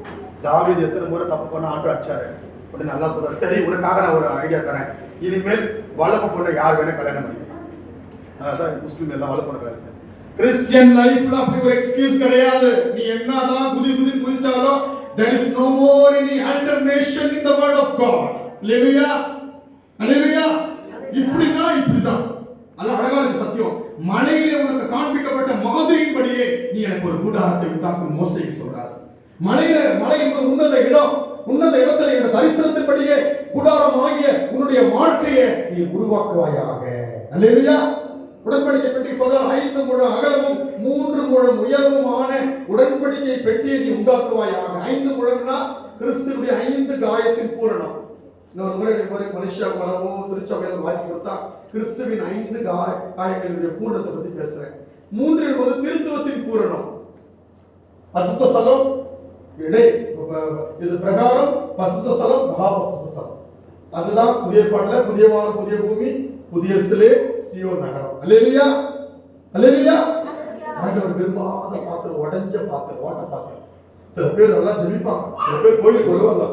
தாவீது எத்தனை முறை தப்பு பண்ண ஆண்டு அடிச்சாரு. உடனே நல்லா சொல்றாரு, சரி உனக்காக நான் ஒரு ஐடியா தரேன், இனிமேல் வளர்ப்பு பொண்ணை யார் வேணா கல்யாணம் பண்ணிக்கலாம். அதான் முஸ்லீம் எல்லாம் வளர்ப்பு பொண்ணு. கிறிஸ்டியன் லைஃப்ல அப்படி ஒரு எக்ஸ்கியூஸ் கிடையாது. நீ என்னதான் குதிச்சாலும் there is no more any alternation in the word of God. Hallelujah, hallelujah. இப்படிதான் அல்லாஹ் அழகா இருக்கு சத்தியம். மலையிலே உனக்கு காண்பிக்கப்பட்ட மாதிரியின்படியே நீ எனக்கு ஒரு கூடாரத்தை உண்டாக்கும் மோசேக்கு சொல்றாரு. மலை என்பது உன்னத இடம். உன்னத இடத்துல இந்த தரிசனத்தின்படியே கூடாரம் ஆகிய உன்னுடைய வாழ்க்கையை நீ உருவாக்குவாயாக. அல்லேலூயா. உடன்படிக்கை பெட்டி சொல்றார், 5 முழம் அகலமும் 3 முழம் உயரமுமான உடன்படிக்கை பெட்டியை நீ உண்டாக்குவாயாக. 5 முழம்னா கிறிஸ்துவுடைய 5 காயத்தின் பூரணம். இன்னொரு முறை மனுஷா வரவோ திருச்சபையில வாக்கி கொடுத்தா கிறிஸ்துவின் 5 காயங்களுடைய பூரணத்தை பத்தி பேசுறேன். 3 என்பது திருத்துவத்தின் பூரணம். பரிசுத்த ஸ்தலம் இது பிரகாரம், பரிசுத்த ஸ்தலம், மகா பரிசுத்த ஸ்தலம். அதுதான் புதிய பாடல புதிய வானம் புதிய பூமி புதிய சியோன் நகரம். அல்லேலூயா, அல்லேலூயா. ஆண்டவர் விரும்பாத பாத்திரம், உடைஞ்ச பாத்திரம், ஓட்ட பாத்திரம். சில பேர் நல்லா ஜெபிப்பாங்க, சில பேர் கோயிலுக்கு வருவாங்க.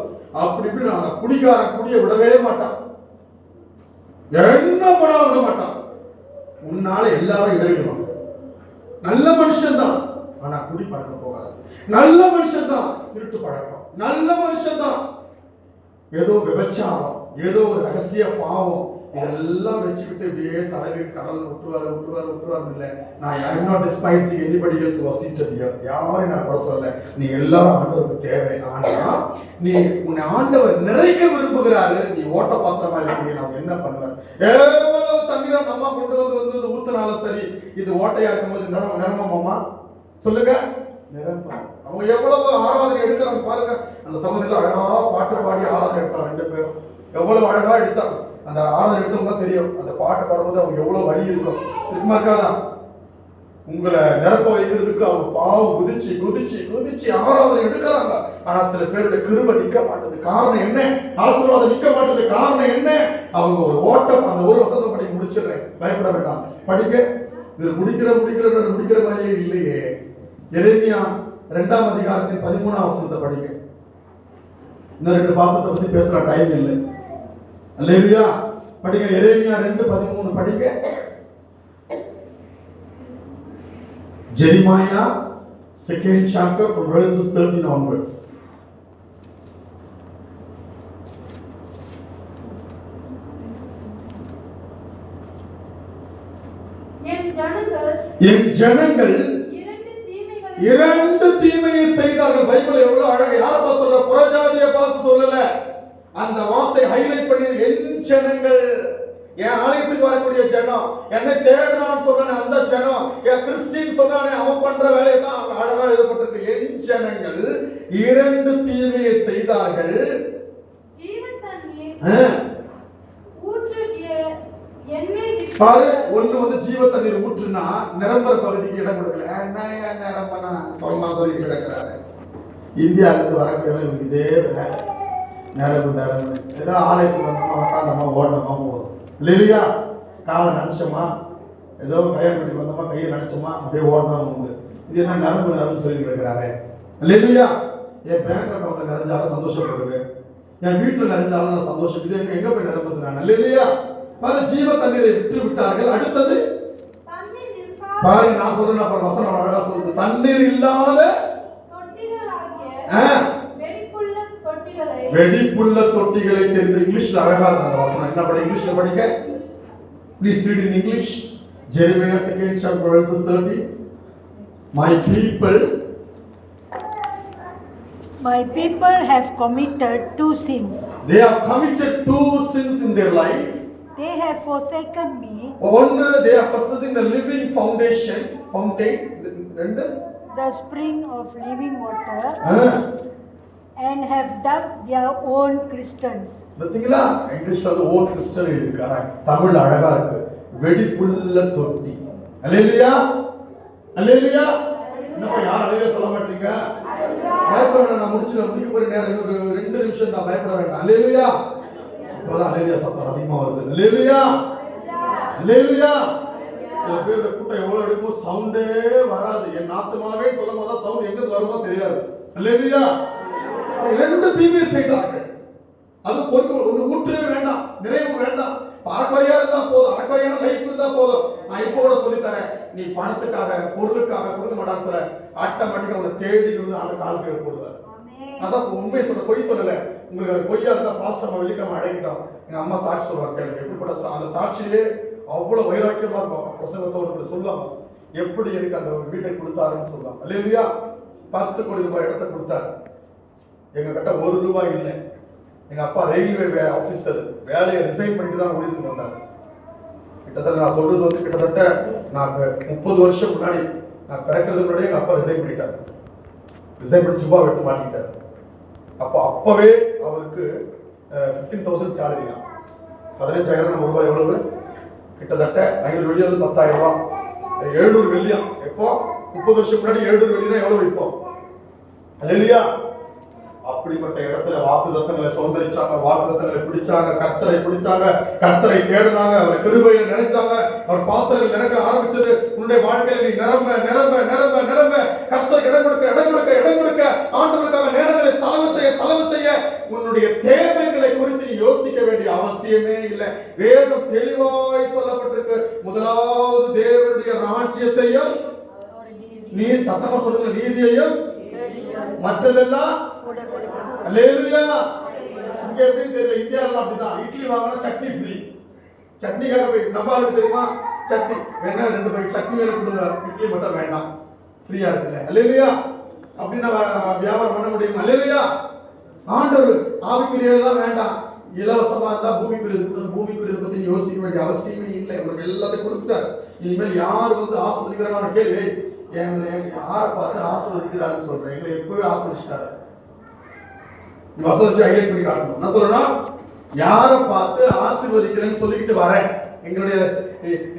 அப்படி இப்படி நான் குடிய விடவே மாட்டான், என்ன படம் விட மாட்டான். உன்னால எல்லாரும் இடையிடுவாங்க. நல்ல மனுஷன் தான், ஆனா குடி பழக்கம் போகாது. நல்ல மனுஷன் தான், இருட்டு பழக்கம். நல்ல மனுஷன் தான், ஏதோ விபச்சாரம், ஏதோ ஒரு ரகசிய பாவம், இதெல்லாம் வச்சுக்கிட்டு இப்படியே தலைவி கடல் விட்டுருவாரு இல்லை. நான் I'm not despising anybody else who was seated here. யாரையும் நான் குறை சொல்லல. நீ எல்லாரும் ஆண்டவருக்கு தேவை. ஆனா நீ உன்னை ஆண்டவர் நிறைக்க விரும்புகிறாரு. நீ ஓட்ட பாத்திரமா இருக்கீங்க. நான் என்ன பண்ணுவேன், எவ்வளவு தண்ணீரா அம்மா கொண்டு வந்து ஊத்தினாலும் சரி, இது ஓட்டையா இருக்கும்போது நிரம்பம் அம்மா சொல்லுங்க, நிரம்பம். அவங்க எவ்வளவு ஆராதனை எடுக்கிறாங்க பாருங்க. அந்த சமயத்தில் அழகா பாட்டு பாடி ஆராதனை எடுத்தாங்க 2 பேரும். எவ்வளவு அழகா எடுத்தாங்க. அந்த ஆராதனை எடுத்தவங்க தெரியும், அந்த பாட்டு பாடும்போது அவங்க எவ்வளவு வழி இருக்கும் திருமாக்காதான். உங்களை நிரப்ப வைக்கிறதுக்கு அவங்க பாவம் குதிச்சு ஆராதனை எடுக்கிறாங்க. ஆனா சில பேருடைய கிருபை நிக்க மாட்டது. காரணம் என்ன? ஆசீர்வாதம் நிக்க மாட்டது. காரணம் என்ன? அவங்க ஒரு ஓட்டம், அந்த ஒரு வசனம் படி முடிச்சிடுறேன், பயப்பட வேண்டாம், படிக்க. இது முடிக்கிற மாதிரியே இல்லையே. எரேமியா 2ஆம் அதிகாரத்தின் 13ஆம் வசனத்தை படிக்க. இன்னும் 2 பாத்திரத்தை பத்தி பேசுற டைம் இல்லை. அல்லேலூயா. படிங்க, எரேமியா 2:13 படிங்க. Jeremiah 2nd chapter from verses 13 onwards. என் ஜனங்கள் 2 தீமையை செய்தார்கள். பைபிள் எவ்வளவு அழகா யாரை பார்த்து சொல்ற, புறஜாதியை பார்த்து சொல்லல. அந்த வார்த்தை ஹைலைட் பண்ணி, என் ஜனங்கள், என் ஆலயத்துக்கு வரக்கூடிய ஜனம், என்னை தேடுறான்னு சொன்னானே அந்த ஜனம், என் கிறிஸ்டின் சொன்னானே அவன் பண்ற வேலையை தான் அழகா எழுதப்பட்டிருக்கு. என் ஜனங்கள் 2 தீமையை செய்தார்கள். பாரு, ஒண்ணு வந்து ஜீவ தண்ணீர் ஊற்றுனா நிரம்பர பகுதிக்கு இடம் கொடுக்கல. நிரம்பனா சொல்லமா சொல்லி கிடக்கிறாரு. இந்தியாவிலிருந்து வரக்கூடிய இதே நிரம்பு ஏதோ ஆலயத்துக்கு வந்தோமா உட்காந்தோமா ஓடணுமா போதும் இல்லையா. காலை நினைச்சோமா, ஏதோ கையை கட்டி வந்தோமா, கையை நினைச்சோமா, அப்படியே ஓடணும் உண்டு. இது என்ன நரம்பு சொல்லி கிடக்கிறாரு இல்லையா. என் பேங்க் அக்கௌண்ட்ல நிறைஞ்சாலும் சந்தோஷப்படுது, என் வீட்டில் நிறைஞ்சாலும் நான் சந்தோஷம். இது எங்க போய் நிரம்புறாங்க இல்லையா. பாரு, ஜீவ தண்ணீரை விட்டு விட்டார்கள். அடுத்தது பாருங்க, நான் சொல்றேன் அப்புறம் வசனம் அழகா சொல்லுது. தண்ணீர் இல்லாத வெடிப்புள்ள தொட்டிகளை தெரிந்து. இங்கிலீஷ்ல அழகா இருக்கு அந்த வசனம். என்ன படி, இங்கிலீஷ்ல படிக்க. Please read in English. Jeremiah 2nd chapter verses 30. My people have committed 2 sins. They have committed 2 sins in their life. They have forsaken me. One, they are forsaking the living fountain. The spring of living water. and have dubbed their own Christians. பார்த்தீங்களா? இங்கிலீஷ்ல வந்து own Kristen இருக்கு, ஆனா தமிழ்ல அழகா இருக்கு, வெடிப்புள்ள தொட்டி. அல்லேலூயா, அல்லேலூயா. நம்ம யாரும் அல்லேலூயா சொல்ல மாட்டீங்க? பயப்பட வேண்டாம், நான் முடிக்க போற நேரம் ஒரு 2 நிமிஷம் தான், பயப்பட வேண்டாம். அல்லேலூயா. இப்போதான் அல்லேலூயா சத்தம் அதிகமா வருது. அல்லேலூயா, அல்லேலூயா. சில பேரோட கூட்டம் எவ்வளவு எடுக்கும், சவுண்டே வராது. என் ஆத்துமாவே சொல்லும் போது சவுண்ட் எங்க வருமோ தெரியாது. அல்லேலூயா. 2 தீமை செய்தார்கள். அது ஒன்று ஊற்றவே வேண்டாம், நிறைவு வேண்டாம். அறக்குறையா இருந்தா போதும், அறக்குறையான லைஃப் இருந்தா போதும். நான் இப்போ கூட சொல்லித்தரேன், நீ பணத்துக்காக பொருளுக்காக கொடுக்க மாட்டான்னு சொல்ற, ஆட்டோமேட்டிக்கா உங்களை தேடி வந்து அந்த கால் கீழே போடுவார். அதான் உண்மையை சொல்ற, பொய் சொல்லல. உங்களுக்கு அது பொய்யா இருந்தா பாஸ்டர் வெள்ளிக்கிழமை அழைக்கிட்டோம். எங்க அம்மா சாட்சி சொல்லுவாங்க, கேளுங்க. எப்படிப்பட்ட அந்த சாட்சியிலே அவ்வளவு வைராக்கியமா இருப்பாங்க. பிரசங்கத்தோடு சொல்லுவாங்க, எப்படி எனக்கு அந்த வீட்டை கொடுத்தாருன்னு சொல்லுவாங்க. அல்லேலூயா. 10 கோடி ரூபாய் இடத்தை கொடுத்தாரு. எங்க கிட்ட 1 ரூபாய் இல்லை. எங்க அப்பா ரயில்வே ஆபீசர், வேலையை ரிசைன் பண்ணிட்டு தான் ஓடிட்டு வந்தார். கிட்டத்தட்ட நான் சொல்றது வந்து கிட்டத்தட்ட நான் 30 வருஷம் முன்னாடி, நான் பிறக்கிறதுக்கு முன்னாடி எங்க அப்பா ரிசைன் பண்ணிட்டார். ரிசைன் பண்ணி சும்மா விட்டு மாட்டிக்கிட்டார். அப்பவே அவருக்கு 15,000 சேலரி தான். 15,000 நம்ம ரூபாய் எவ்வளவு? கிட்டத்தட்ட 500 வெள்ளி வந்து 10,000 ரூபாய். 700 வெள்ளியா? எப்போ? 30 வருஷம் முன்னாடி 700 வெள்ளினா எவ்வளவு இப்போ? அல்லேலூயா. அப்படிப்பட்ட இடத்துல வாக்குத்தத்தங்களை சுதந்திரிச்சாங்க, வாக்குத்தத்தங்களை பிடிச்சாங்க, கர்த்தரை பிடிச்சாங்க, கர்த்தரை தேடினாங்க, அவர் கிருபையை நினைச்சாங்க. அவர் பாத்திரங்கள் நினைக்க ஆரம்பிச்சது. உன்னுடைய வாழ்க்கையில நீ நிரம்ப நிரம்ப நிரம்ப நிரம்ப கர்த்தருக்கு இடம் கொடுக்க இடம் கொடுக்க இடம் கொடுக்க, ஆண்டவருக்காக நேரங்களை செலவு செய்ய உன்னுடைய தேவைகளை குறித்து நீ யோசிக்க வேண்டிய அவசியமே இல்லை. வேதம் தெளிவாய் சொல்லப்பட்டிருக்கு. முதலாவது தேவனுடைய ராஜ்யத்தையும் நீ சத்தமா சொல்லுங்க, நீதியையும், மற்றதெல்லாம். அல்லேலூயா. இங்க எப்படி தெரியல, இந்தியாவில் அப்படிதான். இட்லி வாங்கினா சட்னி ஃப்ரீ. சட்னிக்காக போய் நம்ம ஆளுக்கு தெரியுமா, சட்னி வேணா 2 பேர் சட்னி வேணும் கொடுங்க, இட்லி மட்டும் வேண்டாம், ஃப்ரீயா இருக்குல்ல. அல்லேலூயா. அப்படின்னு வியாபாரம் பண்ண முடியும். அல்லேலூயா. ஆண்டவர் ஆவிக்குரியதெல்லாம் வேண்டாம், இலவசமா இருந்தா பூமிக்குரியதை பத்தி யோசிக்க வேண்டிய அவசியமே இல்லை. உங்களுக்கு எல்லாத்தையும் கொடுத்தார். இனிமேல் யார் வந்து ஆஸ்வதிக்கிறாங்க கேள்வி, யாரை பார்த்து ஆஸ்வதிக்கிறான்னு சொல்றேன். எங்களை எப்பவே ஆஸ்வதிச்சிட்டாரு. வசதி ஹைலைட் பண்ணி காட்டணும். என்ன சொல்றேன், யாரை பார்த்து ஆசீர்வதிக்கிறேன்னு சொல்லிக்கிட்டு வரேன். எங்களுடைய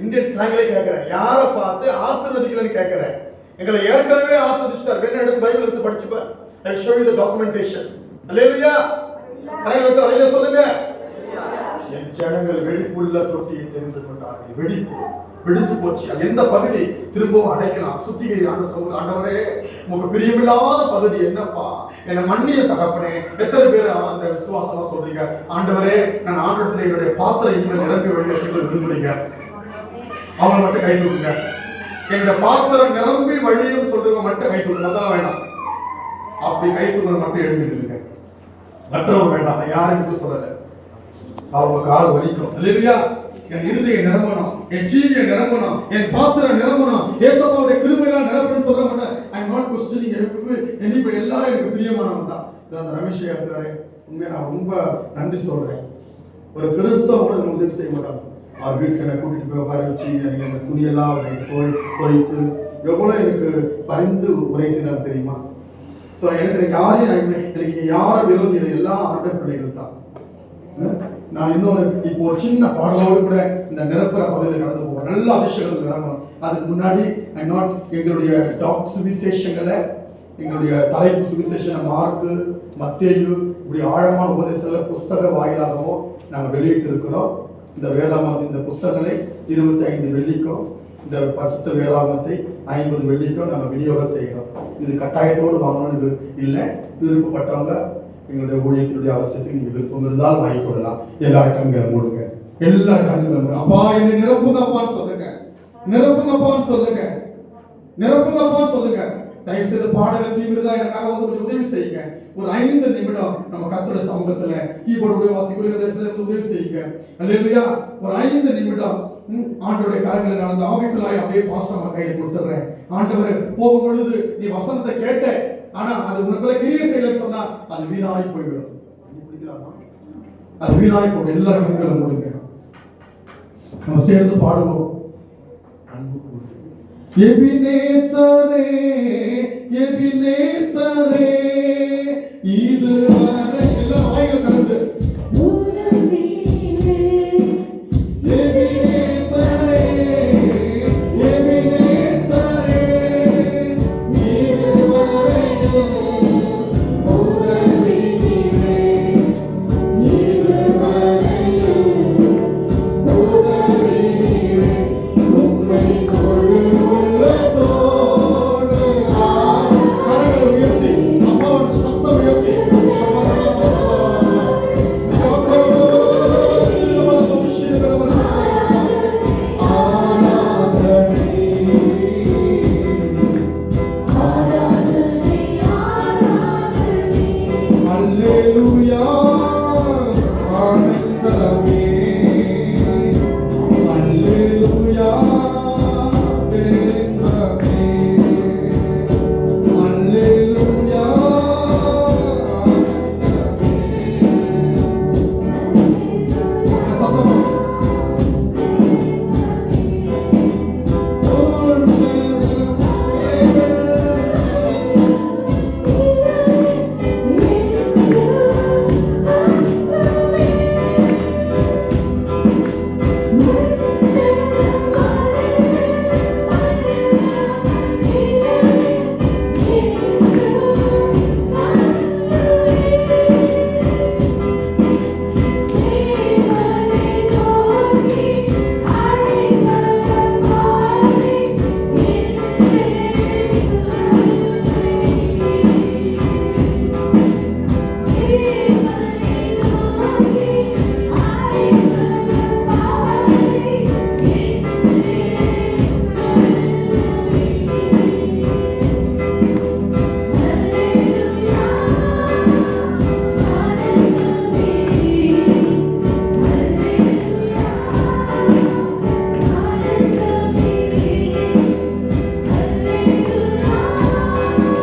இந்தியன் ஸ்லாங்ல கேட்கிறேன், யாரை பார்த்து ஆசீர்வதிக்கிறேன்னு கேட்கிறேன். எங்களை ஏற்கனவே ஆசீர்வதிச்சிட்டார். வேணா எடுத்து பைபிள் எடுத்து படிச்சுப்பேன். I show you the documentation. அல்லேலூயா. அல்லேலூயா சொல்லுங்க. என் ஜனங்கள் வெடிப்புள்ள தொட்டியை தெரிந்து கொண்டார்கள். வெடிப்பு வெடிச்சு போச்சு. அது எந்த பகுதி திரும்பவும் அடைக்கலாம், சுத்திகரி. ஆண்டவரே, உங்களுக்கு பிரியமில்லாத பகுதி என்னப்பா, என்னை மன்னிய தகப்பனே. எத்தனை பேர் அந்த விசுவாசமா சொல்றீங்க, ஆண்டவரே நான் ஆண்டவரத்தில் என்னுடைய பாத்திரம் இனிமேல் நிரம்பி வழியை விரும்புறீங்க? அவங்க மட்டும் கை தூக்குங்க. என்னுடைய பாத்திரம் நிரம்பி வழியும் சொல்றவங்க மட்டும் கை தூக்குங்க. அதான் வேண்டாம், அப்படி கை தூக்குற மட்டும் எழுந்துருங்க. மற்றவங்க வேண்டாம், நான் யாருக்கும் சொல்லல. அவங்க கால் வலிக்கும். இல்லையா? என் இருதய நிரம்பணும், என் ஜீவிய நிரம்பணும், என் பாத்திரம் நிரம்பணும், ஏசப்பாவுடைய கிருபையெல்லாம் நிரம்பணும்னு சொல்ல மாட்டேன். I am not questioning. என்னைக்கு எல்லாரும் எனக்கு பிரியமானவங்க தான். அந்த ரமேஷ் இருக்கிறாரு, உண்மையை நான் ரொம்ப நன்றி சொல்றேன். ஒரு கிறிஸ்தவ கூட உதவி செய்ய மாட்டாங்க. அவர் வீட்டுக்கு என்னை கூட்டிட்டு போய் உட்கார வச்சு எனக்கு அந்த துணியெல்லாம் போய்த்து எவ்வளோ எனக்கு பரிந்து உரை செய்யலாம் தெரியுமா? ஸோ எனக்கு யாரையும் எனக்கு யாரை விரோதி இல்லை, எல்லா ஆண்ட பிள்ளைகள் தான். நான் இன்னொரு இப்போ ஒரு சின்ன பாடலோடு கூட இந்த நிரப்புற பகுதியில் கடந்து போவேன். நல்ல அபிஷேகம் நிரம்பணும். அதுக்கு முன்னாடி எங்களுடைய சுவிசேஷங்களை, எங்களுடைய தலைப்பு சுவிசேஷனை மார்க்கு, மத்தேயு, இப்படி ஆழமான உபதேசங்களை புஸ்தக வாயிலாகவும் நாங்கள் வெளியிட்டு இருக்கிறோம். இந்த வேதாகமம், இந்த புஸ்தகங்களை 25 வெள்ளிக்கும், இந்த பரிசுத்த வேதாகமத்தை 50 வெள்ளிக்கும் நாங்கள் விநியோகம் செய்கிறோம். இது கட்டாயத்தோடு வாங்கணும்னு இல்லை. விருப்பப்பட்டவங்க எங்களுடைய ஊழியத்தினுடைய அவசியத்துக்கு நீங்க விருப்பம் இருந்தால் வாங்கிக் கொள்ளலாம். எல்லாரும் கண்களை மூடுங்க, எல்லாரும் கண்களை மூடுங்க. அப்பா என்னை நிரப்புங்கப்பான்னு சொல்லுங்க, நிரப்புங்கப்பான்னு சொல்லுங்க, நிரப்புங்கப்பான்னு சொல்லுங்க. தயவு செய்து பாடக தீவிரதா எனக்காக வந்து கொஞ்சம் உதவி செய்யுங்க. ஒரு 5 நிமிடம் நம்ம கர்த்தருடைய சமூகத்துல கீபோர்டு வாசிக்க உதவி செய்யுங்க. அல்லேலூயா. ஒரு 5 நிமிடம் ஆண்டவருடைய கரங்களை நடந்த ஆவிக்குள்ளாய் அப்படியே பாஸ்டமா கையில கொடுத்துறேன். ஆண்டவர் போகும் பொழுது நீ வசனத்தை கேட்ட, ஆனா அது உனக்குள்ள கிரியை செய்யல சொன்னா அது வீணாய் போய்விடும். அது வீணாய் போடும். எல்லாரும் கண்களை மூடுங்க, நம்ம சேர்ந்து பாடுவோம். அன்பு கூறு எபினேசரே எபினேசரே இதுவரை எல்லாம் வாய்கள் கலந்து எபினேசரே எபினேசரே இதுவரையும் உதவினீரே இதுவரையும் உதவினீரே உம்மை கொடு உள்ளத்தோடு கரங்களை உயர்த்தி அம்மாவோட சத்தம் உயர்த்தி ஆராதனை